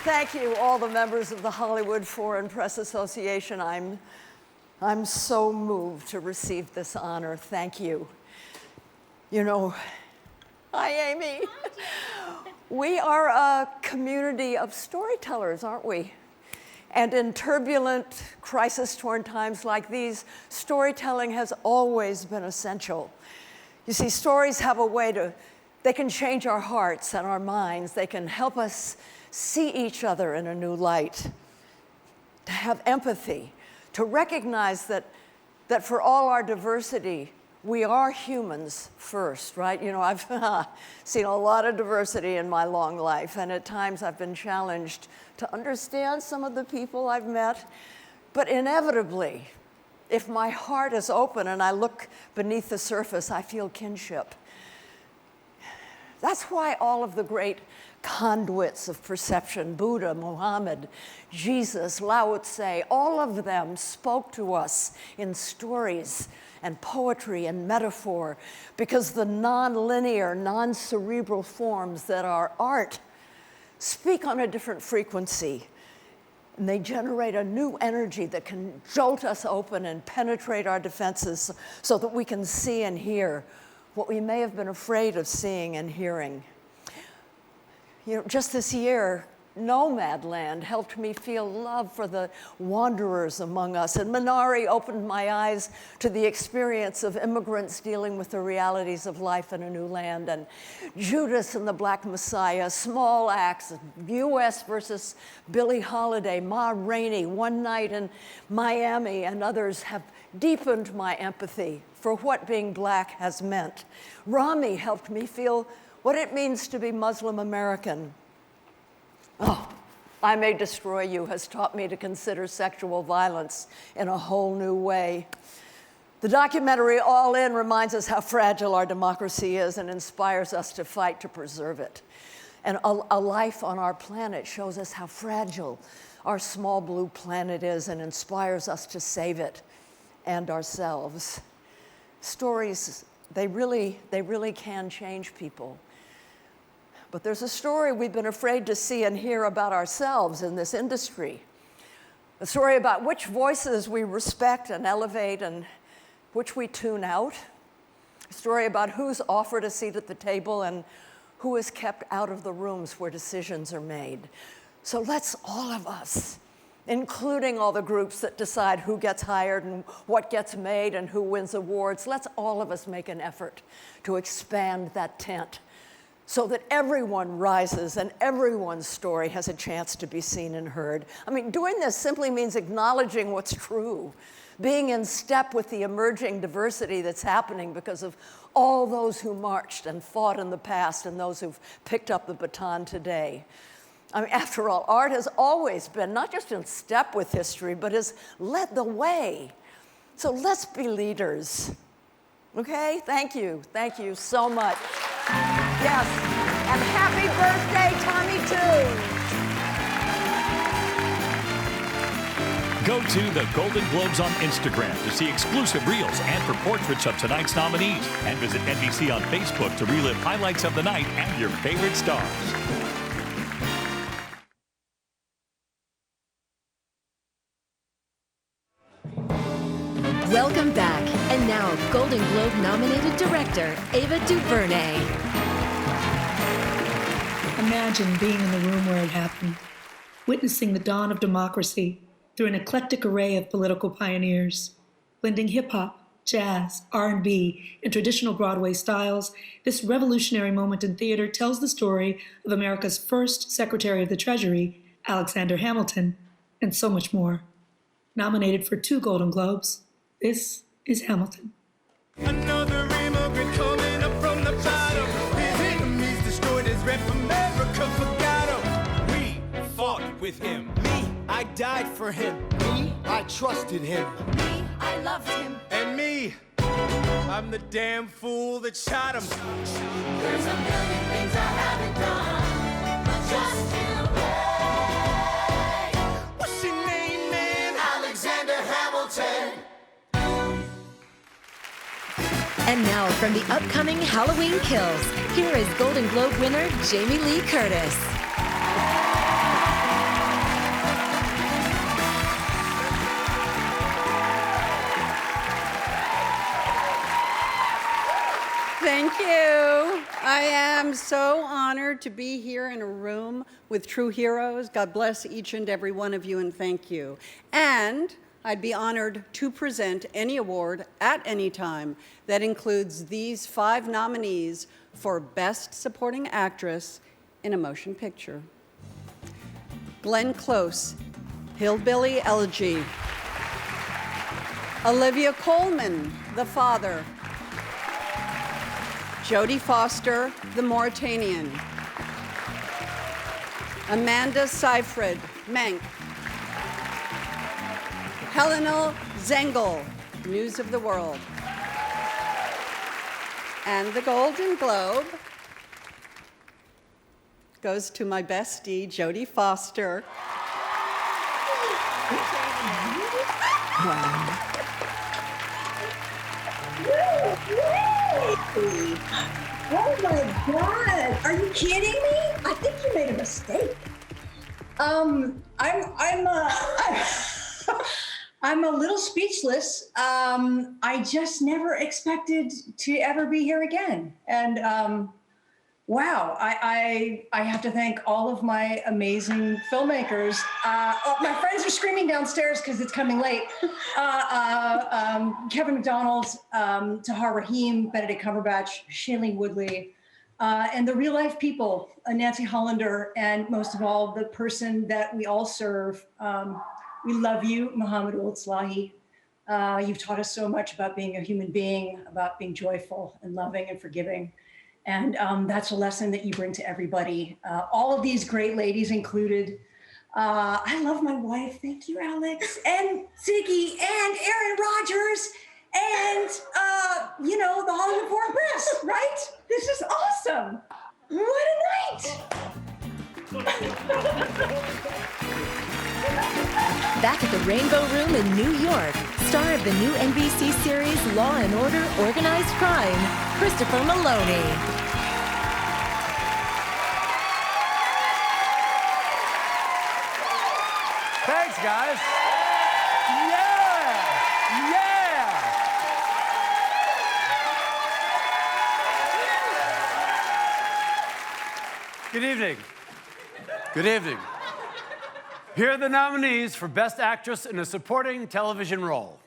Thank you, all the members of the Hollywood Foreign Press Association. I'm so moved to receive this honor. Thank you. You know, hi, Amy. We are a community of storytellers, aren't we? And in turbulent, crisis-torn times like these, storytelling has always been essential. You see, stories have a way they can change our hearts and our minds. They can help us see each other in a new light, to have empathy, to recognize that for all our diversity, we are humans first, right? You know, I've seen a lot of diversity in my long life, and at times I've been challenged to understand some of the people I've met. But inevitably, if my heart is open and I look beneath the surface, I feel kinship. That's why all of the great conduits of perception, Buddha, Muhammad, Jesus, Lao Tse, all of them spoke to us in stories and poetry and metaphor, because the non-linear, non-cerebral forms that are art speak on a different frequency. And they generate a new energy that can jolt us open and penetrate our defenses so that we can see and hear what we may have been afraid of seeing and hearing. You know, just this year, Nomadland helped me feel love for the wanderers among us, and Minari opened my eyes to the experience of immigrants dealing with the realities of life in a new land, and Judas and the Black Messiah, Small Axe, U.S. versus Billie Holiday, Ma Rainey, One Night in Miami, and others have deepened my empathy for what being black has meant. Rami helped me feel what it means to be Muslim American. Oh, I May Destroy You has taught me to consider sexual violence in a whole new way. The documentary All In reminds us how fragile our democracy is and inspires us to fight to preserve it. And a life on our planet shows us how fragile our small blue planet is and inspires us to save it and ourselves. Stories, they really can change people. But there's a story we've been afraid to see and hear about ourselves in this industry. A story about which voices we respect and elevate and which we tune out. A story about who's offered a seat at the table and who is kept out of the rooms where decisions are made. So let's all of us, including all the groups that decide who gets hired and what gets made and who wins awards, let's all of us make an effort to expand that tent so that everyone rises and everyone's story has a chance to be seen and heard. I mean, doing this simply means acknowledging what's true, being in step with the emerging diversity that's happening because of all those who marched and fought in the past and those who've picked up the baton today. I mean, after all, art has always been not just in step with history, but has led the way. So let's be leaders. Okay? Thank you. Thank you so much. Yes. And happy birthday, Tommy, too.
Go to the Golden Globes on Instagram to see exclusive reels and for portraits of tonight's nominees. And visit NBC on Facebook to relive highlights of the night and your favorite stars.
Welcome back. And now, Golden Globe nominated director Ava DuVernay.
Imagine being in the room where it happened, witnessing the dawn of democracy through an eclectic array of political pioneers. Blending hip-hop, jazz, R&B, and traditional Broadway styles, this revolutionary moment in theater tells the story of America's first Secretary of the Treasury, Alexander Hamilton, and so much more. Nominated for 2 Golden Globes, this is Hamilton.
Another immigrant coming up from the bottom. His enemies destroyed his rep. America forgot him. We fought with him. Me, I died for him. Me, I trusted him.
Me, I loved him.
And me, I'm the damn fool that shot him.
There's a million things I haven't done, but just in a way.
What's your name, man?
Alexander Hamilton.
And now, from the upcoming Halloween Kills, here is Golden Globe winner Jamie Lee Curtis.
Thank you. I am so honored to be here in a room with true heroes. God bless each and every one of you, and thank you. And I'd be honored to present any award at any time that includes these 5 nominees for Best Supporting Actress in a Motion Picture. Glenn Close, Hillbilly Elegy. Olivia Colman, The Father. Jodie Foster, The Mauritanian. Amanda Seyfried, Mank. Helena Zengel, News of the World. And the Golden Globe goes to my bestie, Jodie Foster.
Wow.
Oh my God! Are you kidding me? I think you made a mistake. I'm a little speechless. I just never expected to ever be here again. And wow, I have to thank all of my amazing filmmakers. My friends are screaming downstairs because it's coming late. Kevin McDonald, Tahar Rahim, Benedict Cumberbatch, Shailene Woodley, and the real life people, Nancy Hollander, and most of all, the person that we all serve. We love you, Muhammad Ul-Slahi. You've taught us so much about being a human being, about being joyful and loving and forgiving. And that's a lesson that you bring to everybody. All of these great ladies included. I love my wife. Thank you, Alex. And Ziggy and Aaron Rodgers and, the Hollywood Foreign Press, right? This is awesome. What a night.
Back at the Rainbow Room in New York, star of the new NBC series Law & Order Organized Crime, Christopher Maloney.
Thanks, guys. Yeah! Good evening. Good evening. Here are the nominees for Best Actress in a Supporting Television Role.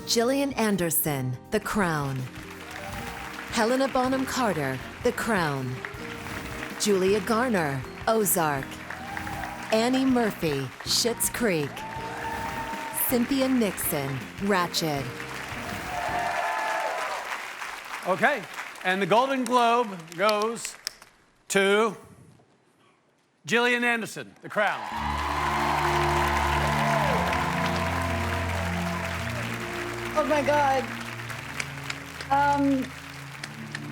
Gillian Anderson, The Crown. Helena Bonham Carter, The Crown. Julia Garner, Ozark. Annie Murphy, Schitt's Creek. Cynthia Nixon, Ratched.
Okay, and the Golden Globe goes to Gillian Anderson, The Crown.
Oh my God.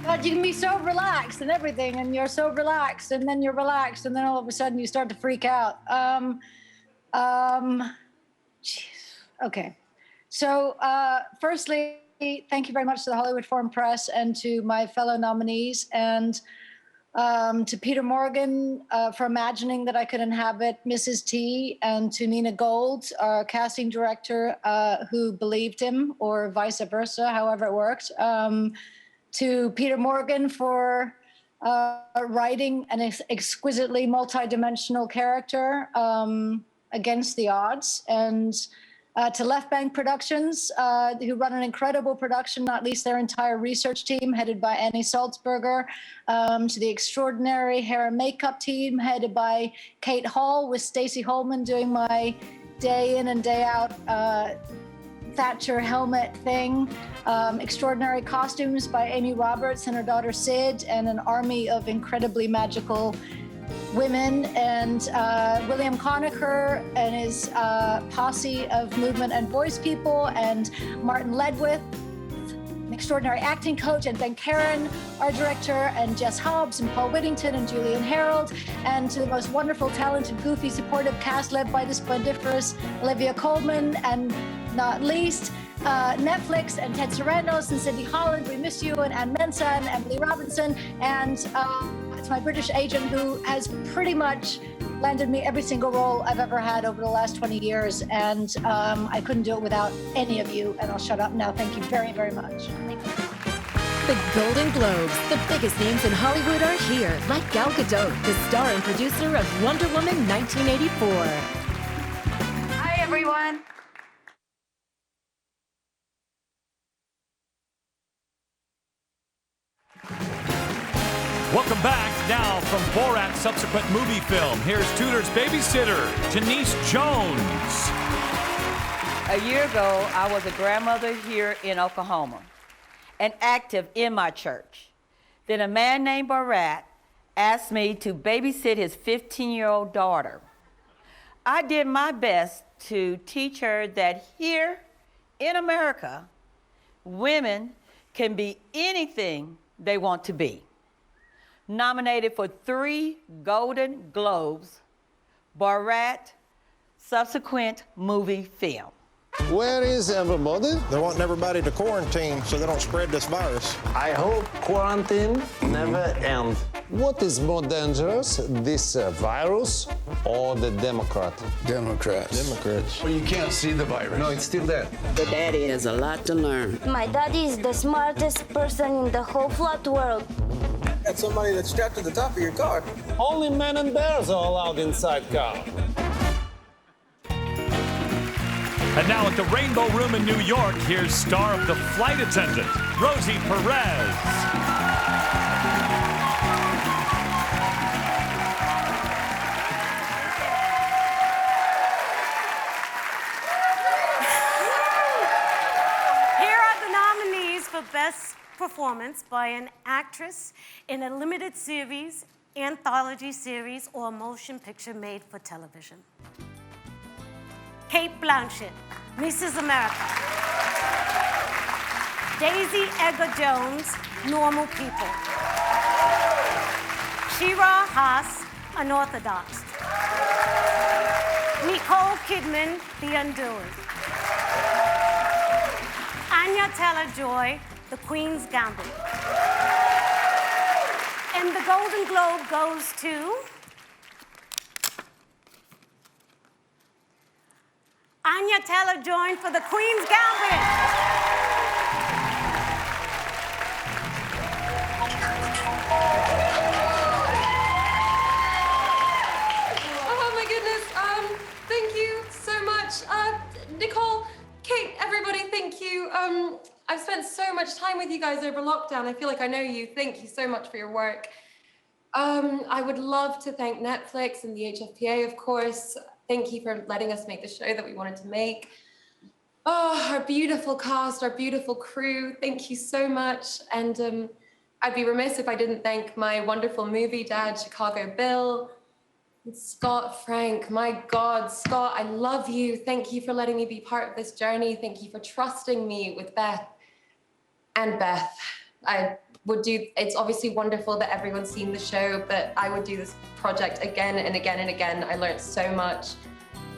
God, you can be so relaxed and everything, and you're so relaxed, and then you're relaxed, and then all of a sudden you start to freak out. Jeez. Okay. So, firstly, thank you very much to the Hollywood Foreign Press and to my fellow nominees. And to Peter Morgan for imagining that I could inhabit Mrs. T, and to Nina Gold, our casting director, who believed him, or vice versa, however it worked. To Peter Morgan for writing an exquisitely multidimensional character against the odds, and to Left Bank Productions, who run an incredible production, not least their entire research team, headed by Annie Salzberger, to the extraordinary hair and makeup team, headed by Kate Hall, with Stacey Holman doing my day in and day out Thatcher helmet thing. Extraordinary costumes by Amy Roberts and her daughter Sid, and an army of incredibly magical women, and William Conacher and his posse of movement and voice people, and Martin Ledwith, an extraordinary acting coach, and Ben Karen, our director, and Jess Hobbs, and Paul Whittington, and Julian Harold, and to the most wonderful, talented, goofy, supportive cast led by the splendiferous Olivia Colman, and not least, Netflix and Ted Sarandos and Cindy Holland, we miss you, and Ann Mensa and Emily Robinson, and it's my British agent who has pretty much landed me every single role I've ever had over the last 20 years, and I couldn't do it without any of you, and I'll shut up now. Thank you very, very much.
The Golden Globes, the biggest names in Hollywood, are here, like Gal Gadot, the star and producer of Wonder Woman 1984.
Hi, everyone.
Welcome back. Now from Borat's subsequent movie film, here's Tudor's babysitter, Janice Jones.
A year ago, I was a grandmother here in Oklahoma and active in my church. Then a man named Borat asked me to babysit his 15-year-old daughter. I did my best to teach her that here in America, women can be anything they want to be. Nominated for 3 Golden Globes, Borat subsequent movie film.
Where is everybody? They're wanting everybody to quarantine so they don't spread this virus. I hope quarantine never ends. What is more dangerous, this virus or the Democrat? Democrats.
Well, you can't see the virus.
No, it's still there.
The daddy has a lot to learn.
My daddy is the smartest person in the whole flat world.
That's somebody that's strapped to the top of your car. Only men and bears are allowed inside car.
And now at the Rainbow Room in New York, here's star of The Flight Attendant, Rosie Perez.
Here are the nominees for Best Performance by an Actress in a Limited Series, Anthology Series, or Motion Picture made for television. Kate Blanchett, Mrs. America. Daisy Edgar Jones, Normal People. Shira Haas, Unorthodox. Nicole Kidman, The Undoing. Anya Taylor-Joy, The Queen's Gambit. And the Golden Globe goes to Anya Taylor-Joy for The Queen's Gambit.
Oh my goodness, thank you so much. Nicole, Kate, everybody, thank you. I've spent so much time with you guys over lockdown. I feel like I know you. Thank you so much for your work. I would love to thank Netflix and the HFPA, of course. Thank you for letting us make the show that we wanted to make. Oh, our beautiful cast, our beautiful crew. Thank you so much. And I'd be remiss if I didn't thank my wonderful movie dad, Chicago Bill, and Scott Frank. My God, Scott, I love you. Thank you for letting me be part of this journey. Thank you for trusting me with Beth. And Beth, it's obviously wonderful that everyone's seen the show, but I would do this project again and again and again. I learned so much.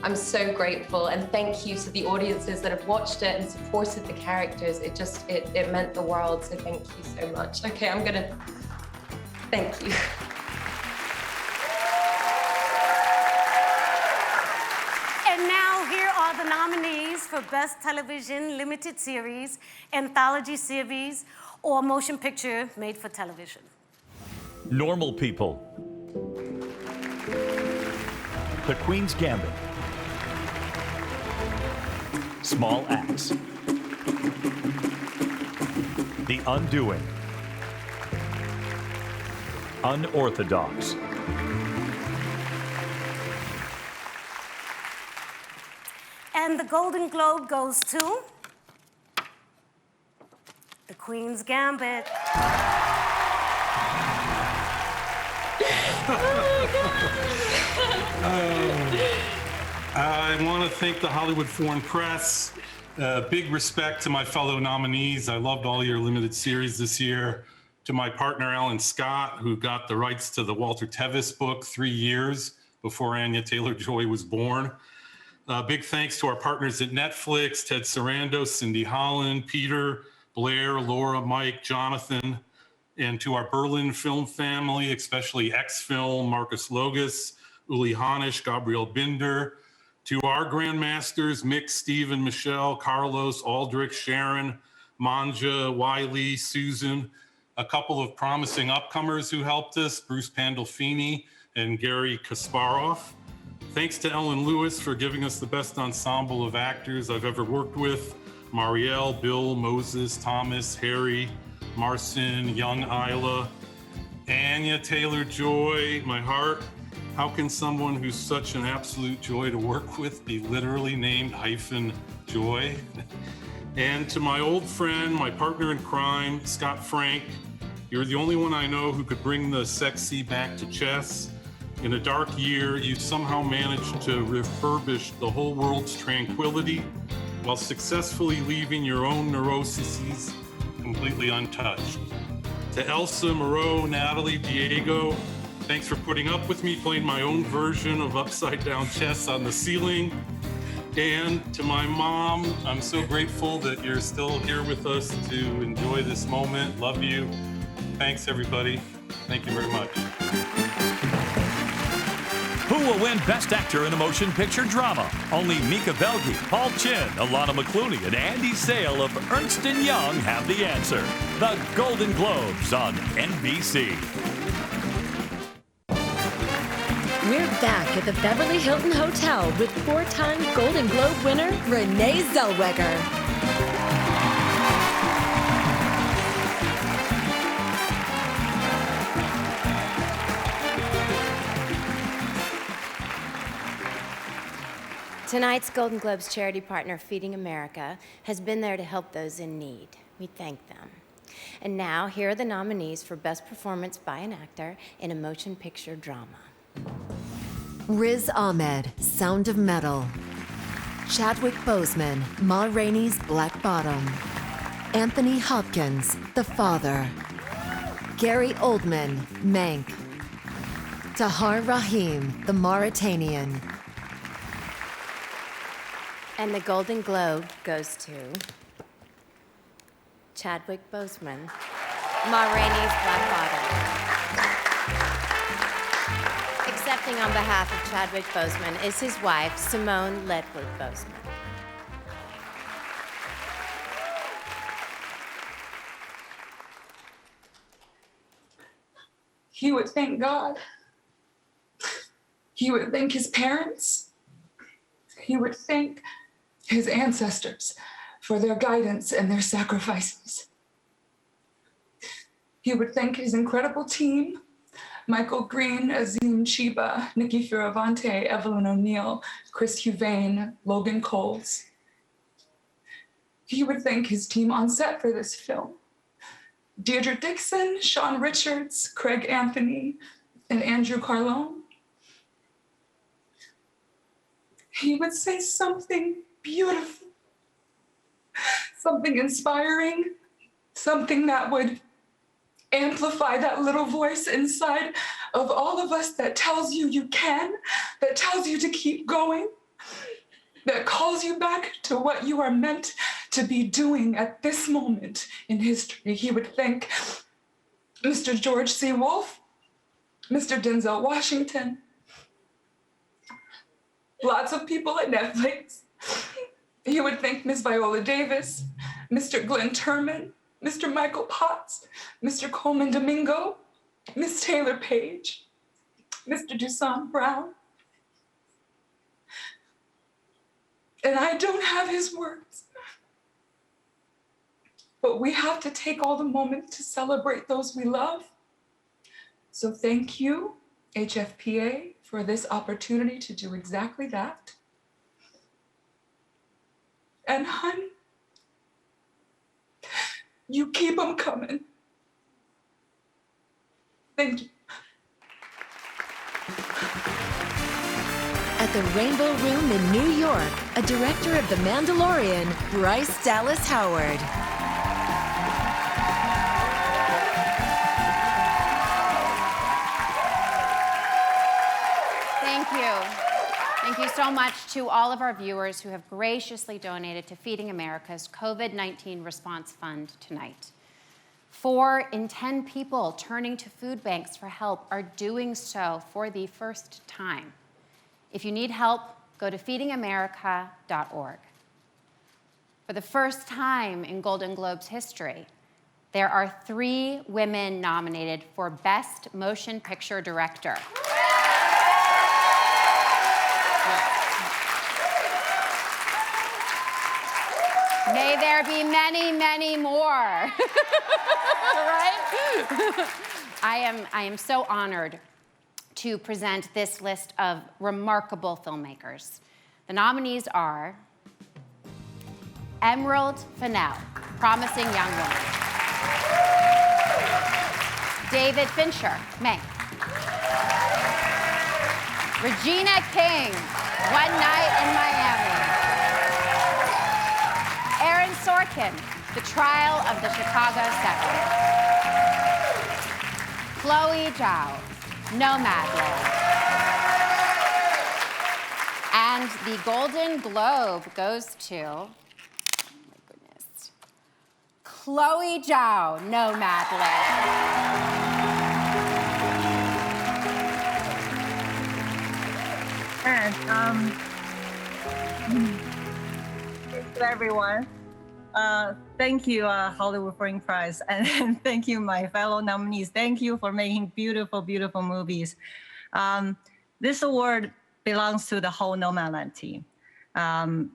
I'm so grateful, and thank you to the audiences that have watched it and supported the characters. It meant the world, so thank you so much. Okay, I'm gonna Thank you.
And now here are the nominees for Best Television Limited Series, Anthology Series, or Motion Picture Made for Television.
Normal People. The Queen's Gambit. Small Acts. The Undoing. Unorthodox.
And the Golden Globe goes to The Queen's Gambit.
I want to thank the Hollywood Foreign Press. Big respect to my fellow nominees. I loved all your limited series this year. To my partner, Alan Scott, who got the rights to the Walter Tevis book 3 years before Anya Taylor-Joy was born. Big thanks to our partners at Netflix, Ted Sarandos, Cindy Holland, Peter, Blair, Laura, Mike, Jonathan, and to our Berlin film family, especially X-Film, Marcus Logus, Uli Hanisch, Gabriel Binder, to our grandmasters, Mick, Stephen, Michelle, Carlos, Aldrich, Sharon, Manja, Wiley, Susan, a couple of promising upcomers who helped us, Bruce Pandolfini and Gary Kasparov. Thanks to Ellen Lewis for giving us the best ensemble of actors I've ever worked with. Marielle, Bill, Moses, Thomas, Harry, Marcin, young Isla, Anya Taylor-Joy, my heart. How can someone who's such an absolute joy to work with be literally named -Joy? And to my old friend, my partner in crime, Scott Frank, you're the only one I know who could bring the sexy back to chess. In a dark year, you somehow managed to refurbish the whole world's tranquility while successfully leaving your own neuroses completely untouched. To Elsa, Moreau, Natalie, Diego, thanks for putting up with me playing my own version of upside down chess on the ceiling. And to my mom, I'm so grateful that you're still here with us to enjoy this moment. Love you. Thanks, everybody. Thank you very much.
Who will win Best Actor in a Motion Picture Drama? Only Mika Belgi, Paul Chin, Alana McClooney, and Andy Sale of Ernst & Young have the answer. The Golden Globes on NBC.
We're back at the Beverly Hilton Hotel with 4-time Golden Globe winner Renee Zellweger.
Tonight's Golden Globes charity partner, Feeding America, has been there to help those in need. We thank them. And now, here are the nominees for Best Performance by an Actor in a Motion Picture Drama.
Riz Ahmed, Sound of Metal. Chadwick Boseman, Ma Rainey's Black Bottom. Anthony Hopkins, The Father. Gary Oldman, Mank. Tahar Rahim, The Mauritanian.
And the Golden Globe goes to Chadwick Boseman, Ma Rainey's Black Bottom. Accepting on behalf of Chadwick Boseman is his wife, Simone Ledwood Boseman.
He would thank God. He would thank his parents. He would thank his ancestors for their guidance and their sacrifices. He would thank his incredible team, Michael Green, Azim Chiba, Nikki Fioravante, Evelyn O'Neill, Chris Huvane, Logan Coles. He would thank his team on set for this film, Deirdre Dixon, Sean Richards, Craig Anthony, and Andrew Carlone. He would say something beautiful, something inspiring, something that would amplify that little voice inside of all of us that tells you you can, that tells you to keep going, that calls you back to what you are meant to be doing at this moment in history. He would thank Mr. George C. Wolfe, Mr. Denzel Washington, lots of people at Netflix. You would think Miss Viola Davis, Mr. Glenn Turman, Mr. Michael Potts, Mr. Coleman Domingo, Miss Taylor Page, Mr. Dusan Brown. And I don't have his words. But we have to take all the moments to celebrate those we love. So thank you, HFPA, for this opportunity to do exactly that. And hun, you keep them coming. Thank you.
At the Rainbow Room in New York, a director of The Mandalorian, Bryce Dallas Howard.
Thank you. Thank you so much to all of our viewers who have graciously donated to Feeding America's COVID-19 Response Fund tonight. 4 in 10 people turning to food banks for help are doing so for the first time. If you need help, go to feedingamerica.org. For the first time in Golden Globes history, there are 3 women nominated for Best Motion Picture Director. May there be many, many more. Right? I am so honored to present this list of remarkable filmmakers. The nominees are Emerald Fennell, Promising Young Woman. David Fincher, Mank. Regina King, One Night in Miami. Aaron Sorkin, The Trial of the Chicago 7. Chloe Zhao, Nomadland. And the Golden Globe goes to, oh my goodness, Chloe Zhao, Nomadland.
And thanks to everyone. Thank you, Hollywood Foreign Press, and thank you, my fellow nominees. Thank you for making beautiful, beautiful movies. This award belongs to the whole Nomadland team. The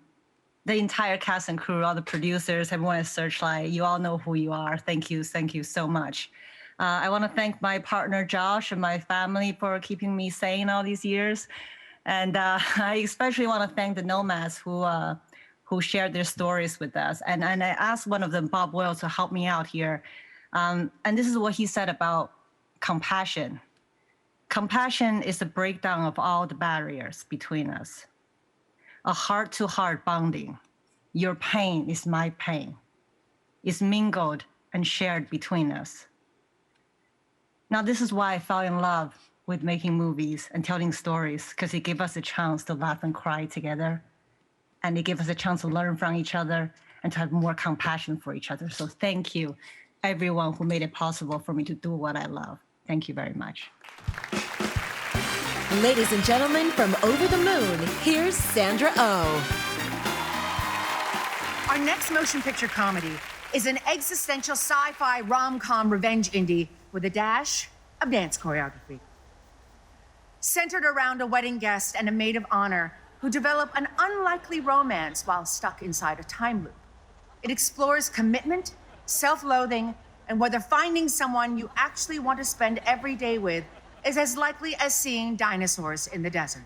entire cast and crew, all the producers, everyone at Searchlight, you all know who you are. Thank you so much. I want to thank my partner, Josh, and my family for keeping me sane all these years. And I especially want to thank the Nomads who shared their stories with us. And I asked one of them, Bob Boyle, to help me out here. And this is what he said about compassion. Compassion is the breakdown of all the barriers between us. A heart-to-heart bonding. Your pain is my pain. It's mingled and shared between us. Now, this is why I fell in love with making movies and telling stories, because it gave us a chance to laugh and cry together. And it gave us a chance to learn from each other and to have more compassion for each other. So thank you, everyone who made it possible for me to do what I love. Thank you very much.
Ladies and gentlemen, from Over the Moon, here's Sandra Oh.
Our next motion picture comedy is an existential sci-fi rom-com revenge indie with a dash of dance choreography. Centered around a wedding guest and a maid of honor who develop an unlikely romance while stuck inside a time loop. It explores commitment, self-loathing, and whether finding someone you actually want to spend every day with is as likely as seeing dinosaurs in the desert.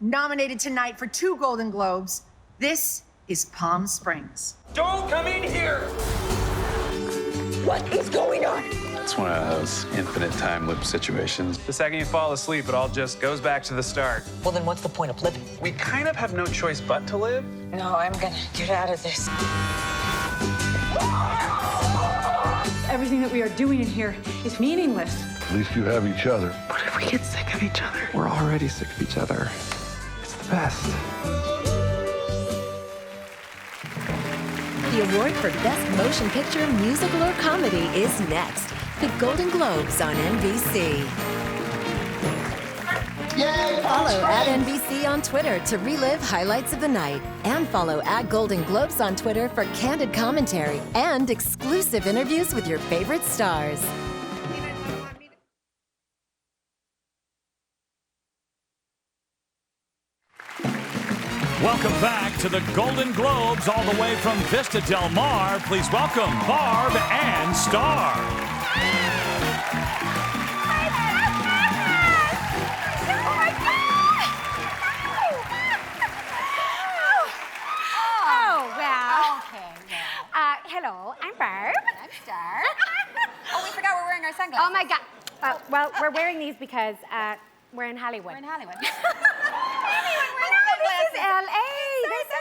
Nominated tonight for 2 Golden Globes, this is Palm Springs.
Don't come in here!
What is going on?
It's one of those infinite time loop situations.
The second you fall asleep, it all just goes back to the start.
Well, then what's the point of living?
We kind of have no choice but to live.
No, I'm gonna get out of this.
Everything that we are doing in here is meaningless.
At least you have each other.
What if we get sick of each other?
We're already sick of each other. It's the best.
The The award for Best Motion Picture, Musical, or Comedy is next. The Golden Globes on NBC.
Yay,
Follow @NBC on Twitter to relive highlights of the night. And follow @Golden Globes on Twitter for candid commentary and exclusive interviews with your favorite stars.
Welcome back to the Golden Globes, all the way from Vista Del Mar. Please welcome Barb and Star.
Oh, well. Okay, well. Hello, I'm Barb.
I'm Star. Oh, we forgot we're wearing our sunglasses.
Oh, my God. Well, we're wearing these because we're in Hollywood.
We're in Hollywood.
This is LA. This is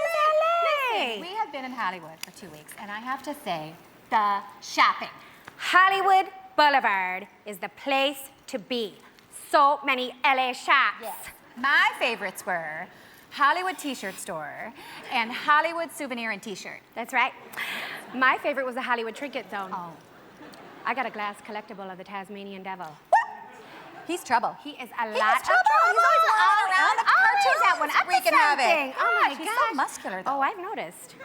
LA.
Listen, we have been in Hollywood for 2 weeks, and I have to say, the shopping.
Hollywood Boulevard is the place to be. So many LA shops.
Yes. My favorites were Hollywood T-shirt store and Hollywood souvenir and T-shirt.
That's right. My favorite was the Hollywood Trinket Zone.
Oh.
I got a glass collectible of the Tasmanian Devil.
He's trouble.
He is a
He
lot
is trouble.
of trouble.
He's always all around the cartoons.
That one.
We can have it.
Oh my
He's
gosh.
so muscular, though.
Oh, I've noticed.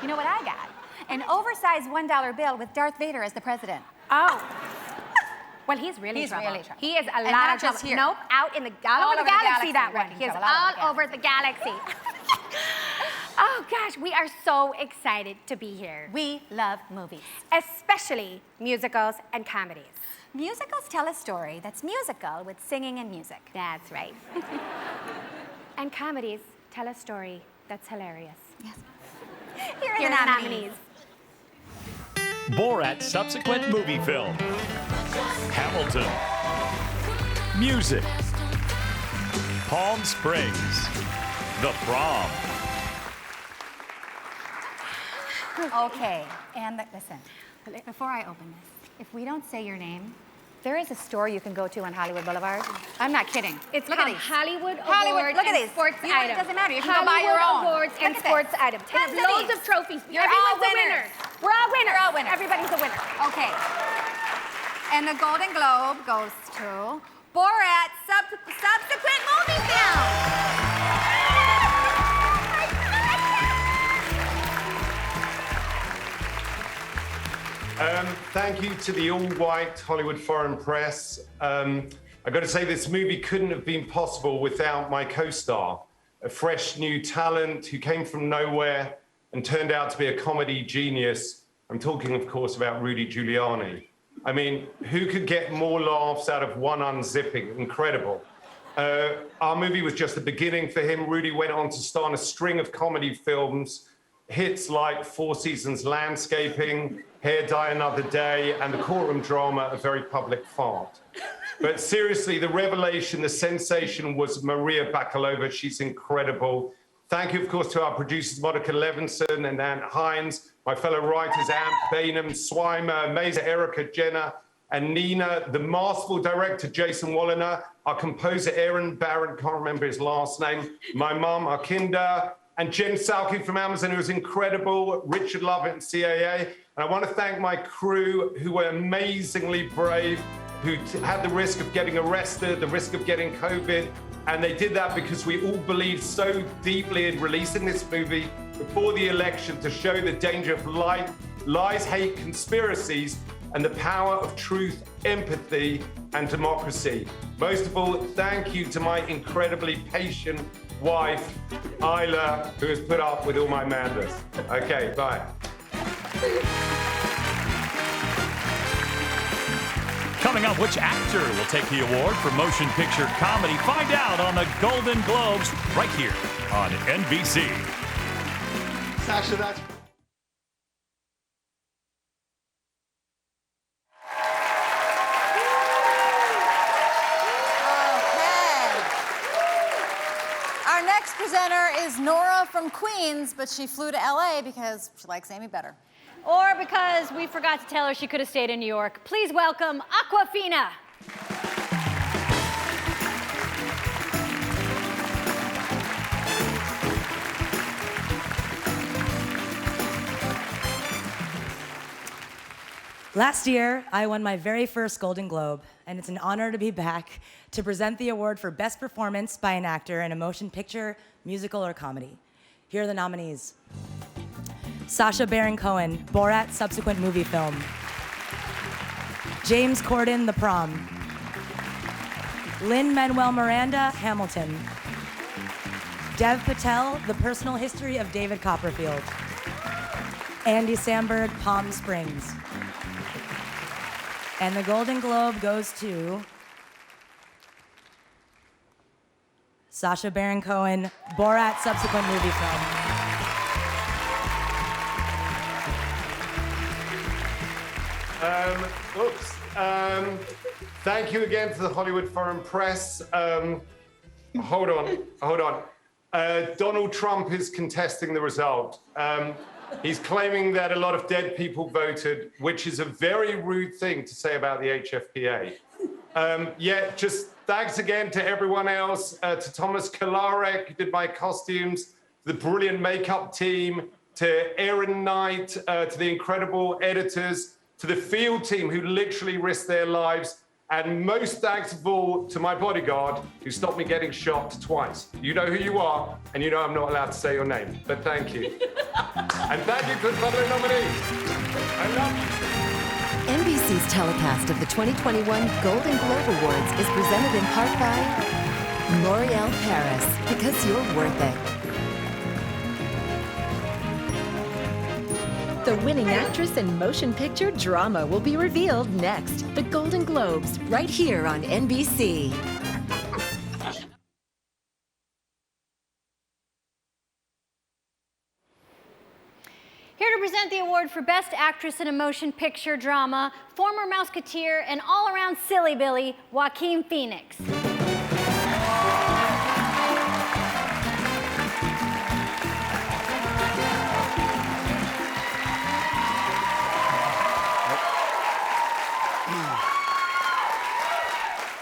You know what I got? An oversized $1 bill with Darth Vader as the president.
Oh. Well, he's really trouble.
Really trouble.
He is a
And
lot
not
of trouble.
just here.
Nope, out in all over the galaxy, that one.
Wrecking
He is
trouble
all over the galaxy. Oh gosh, we are so excited to be here.
We love movies.
Especially musicals and comedies.
Musicals tell a story that's musical with singing and music.
That's right. And comedies tell a story that's hilarious.
Yes.
Here are the nominees.
Borat's subsequent movie film. Hamilton. Music. Palm Springs. The Prom.
Okay, and listen, before I open this, if we don't say your name, there is a store you can go to on Hollywood Boulevard. I'm not kidding.
It's
Look
called
at these.
Hollywood
Hollywood,
Awards
look at
and
these.
Sports
You know,
Items.
it doesn't matter. You can go buy your own.
Awards and
Look at
Sports
this.
Items. They have
Tons of
loads
these.
of trophies.
You're
Everyone's
all
a winner.
winners.
We're all winners.
You're all winners.
Everybody's a winner.
Okay. And the Golden Globe goes to Borat's subsequent movie film.
Thank you to the all-white Hollywood Foreign Press. I've got to say this movie couldn't have been possible without my co-star, a fresh new talent who came from nowhere and turned out to be a comedy genius. I'm talking, of course, about Rudy Giuliani. I mean, who could get more laughs out of one unzipping? Incredible. Our movie was just the beginning for him. Rudy went on to star in a string of comedy films, hits like Four Seasons Landscaping, Hair Dye Another Day, and the courtroom drama, A Very Public Fart. But seriously, the revelation, the sensation was Maria Bakalova. She's incredible. Thank you, of course, to our producers, Monica Levinson and Ann Hines, my fellow writers, Ant Bainham, Swimer, Maisie, Erica, Jenna, and Nina, the masterful director, Jason Walliner, our composer, Aaron Barrett, can't remember his last name, my mum, Arkinda, and Jen Salke from Amazon, who was incredible, Richard Lovett and CAA. And I want to thank my crew, who were amazingly brave, who had the risk of getting arrested, the risk of getting COVID, and they did that because we all believed so deeply in releasing this movie before the election to show the danger of lies, hate, conspiracies, and the power of truth, empathy, and democracy. Most of all, thank you to my incredibly patient wife, Isla, who has put up with all my madness. Okay, bye.
Coming up, which actor will take the award for motion picture comedy? Find out on the Golden Globes right here on NBC.
Sasha, that's...
Our next presenter is Nora from Queens, but she flew to LA because she likes Amy better.
Or because we forgot to tell her she could have stayed in New York. Please welcome Aquafina.
Last year, I won my very first Golden Globe, and it's an honor to be back to present the award for Best Performance by an Actor in a Motion Picture, Musical, or Comedy. Here are the nominees. Sacha Baron Cohen, Borat subsequent movie film. James Corden, The Prom. Lin-Manuel Miranda, Hamilton. Dev Patel, The Personal History of David Copperfield. Andy Samberg, Palm Springs. And the Golden Globe goes to Sacha Baron Cohen, Borat subsequent movie film.
Thank you again to the Hollywood Foreign Press. Hold on. Donald Trump is contesting the result. He's claiming that a lot of dead people voted, which is a very rude thing to say about the HFPA. Just thanks again to everyone else, to Thomas Kolarek, who did my costumes, the brilliant makeup team, to Aaron Knight, to the incredible editors, to the field team who literally risked their lives, and most thanks of all to my bodyguard who stopped me getting shot twice. You know who you are, and you know I'm not allowed to say your name, but thank you. And thank you to the fellow nominees. I love you.
NBC's telecast of the 2021 Golden Globe Awards is presented in part by L'Oreal Paris, because you're worth it. The winning actress in motion picture drama will be revealed next. The Golden Globes, right here on NBC.
Here to present the award for Best Actress in a Motion Picture Drama, former Mouseketeer and all-around silly Billy, Joaquin Phoenix.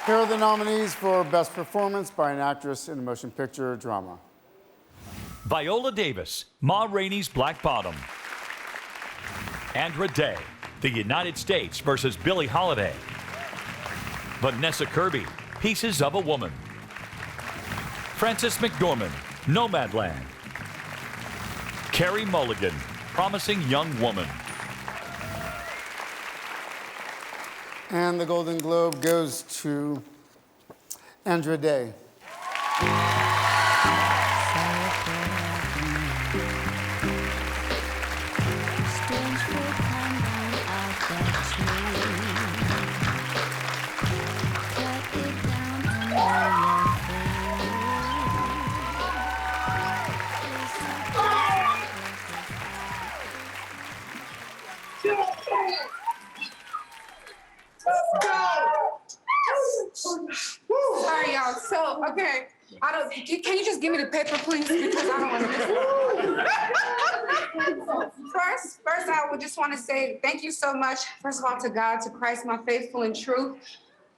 Here are the nominees for Best Performance by an Actress in a Motion Picture Drama.
Viola Davis, Ma Rainey's Black Bottom. Andra Day, The United States versus Billie Holiday. Vanessa Kirby, Pieces of a Woman. Frances McDormand, Nomadland. Carey Mulligan, Promising Young Woman.
And the Golden Globe goes to Andra Day.
Sorry, y'all. So, okay. Can you just give me the paper, please? Because I don't want to miss it. First, I would just want to say thank you so much, first of all, to God, to Christ, my faithful and true.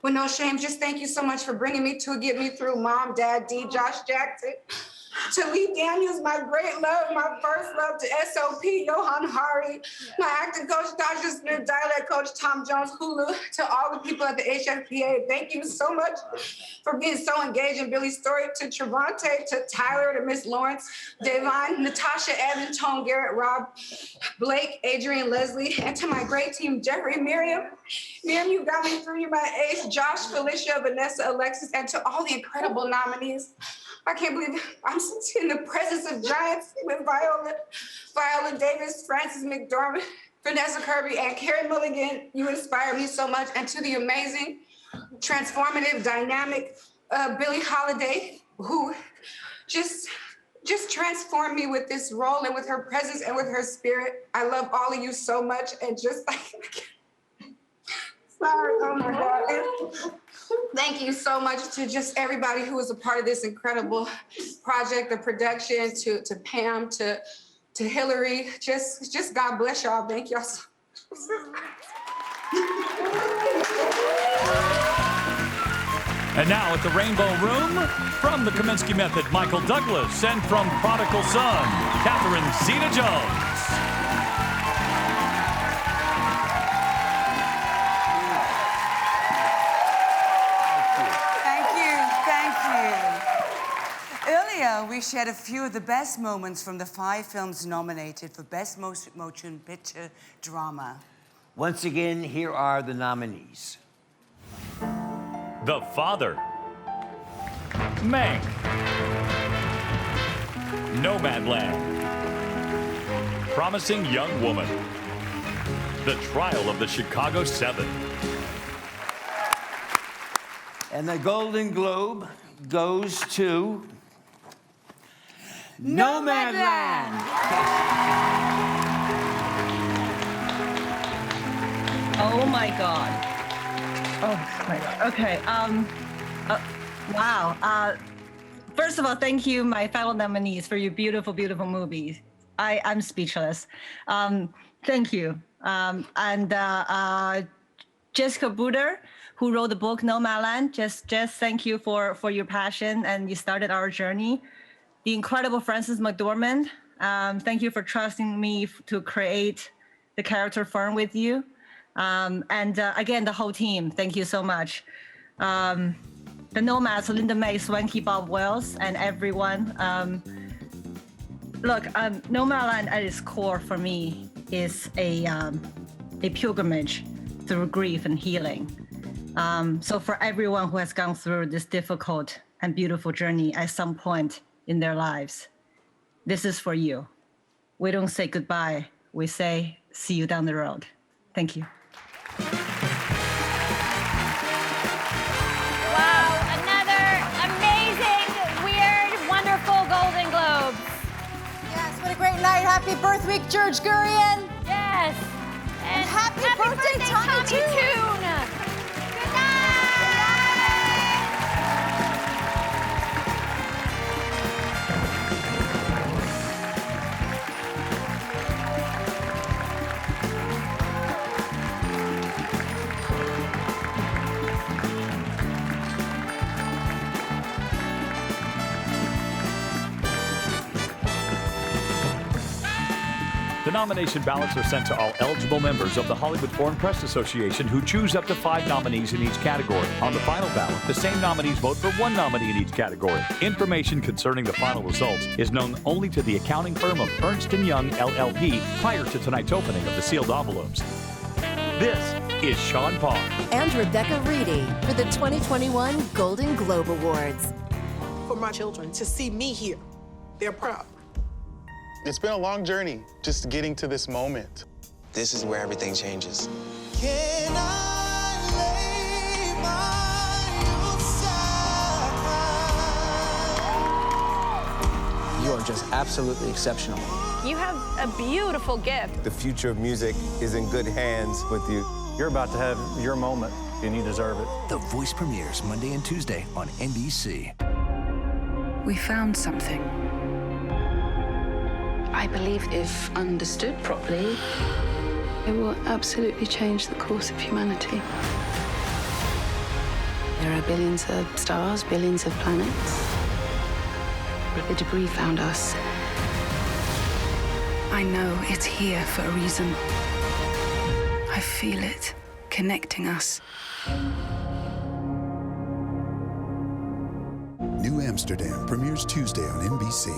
With no shame, just thank you so much for bringing me to get me through. Mom, Dad, D, Josh Jackson. To Lee Daniels, my great love, my first love, to SOP, Johan Hari, my acting coach, Dr. Smith, dialect coach, Tom Jones, Hulu, to all the people at the HFPA, thank you so much for being so engaged in Billy's story, to Trevante, to Tyler, to Miss Lawrence, Devon, Natasha, Evan, Tone, Garrett, Rob, Blake, Adrian, Leslie, and to my great team, Jeffrey, Miriam, you got me through, you're my ace, Josh, Felicia, Vanessa, Alexis, and to all the incredible nominees. I can't believe I'm in the presence of giants with Viola Davis, Frances McDormand, Vanessa Kirby, and Carey Mulligan. You inspire me so much. And to the amazing, transformative, dynamic Billie Holiday, who just transformed me with this role and with her presence and with her spirit. I love all of you so much, and just like, sorry, oh my God. Thank you so much to just everybody who was a part of this incredible project, the production, to Pam, to Hillary. Just God bless y'all. Thank y'all so much.
And now at the Rainbow Room, from the Kaminsky Method, Michael Douglas, and from Prodigal Son, Catherine Zeta-Jones.
Well, we shared a few of the best moments from the 5 films nominated for Best Motion Picture Drama.
Once again, here are the nominees.
The Father. Mank. Nomadland. Promising Young Woman. The Trial of the Chicago 7.
And the Golden Globe goes to Nomadland.
Oh my God. Oh my God. Okay. Wow. First of all, thank you, my fellow nominees, for your beautiful, beautiful movies. I'm speechless. Thank you. And Jessica Buder, who wrote the book Nomadland, just thank you for your passion, and you started our journey. The incredible Frances McDormand, thank you for trusting me to create the character Fern with you. And again, the whole team, thank you so much. The Nomads, Linda May, Swanky, Bob Wells, and everyone. Look, Nomadland at its core for me is a pilgrimage through grief and healing. So for everyone who has gone through this difficult and beautiful journey at some point in their lives, this is for you. We don't say goodbye, we say see you down the road. Thank you.
Wow, another amazing, weird, wonderful Golden Globes.
Yes, what a great night. Happy birth week, George Gurian.
Yes.
And happy birthday, Tommy Toon.
The nomination ballots are sent to all eligible members of the Hollywood Foreign Press Association, who choose up to 5 nominees in each category. On the final ballot, the same nominees vote for 1 nominee in each category. Information concerning the final results is known only to the accounting firm of Ernst & Young LLP prior to tonight's opening of the sealed envelopes. This is Sean Parr
and Rebecca Reedy for the 2021 Golden Globe Awards.
For my children to see me here, they're proud.
It's been a long journey just getting to this moment.
This is where everything changes.
Can I lay by your side?
You are just absolutely exceptional.
You have a beautiful gift.
The future of music is in good hands with you.
You're about to have your moment, and you deserve it.
The Voice premieres Monday and Tuesday on NBC.
We found something. I believe if understood properly, it will absolutely change the course of humanity. There are billions of stars, billions of planets. But the debris found us. I know it's here for a reason. I feel it connecting us.
New Amsterdam premieres Tuesday on NBC.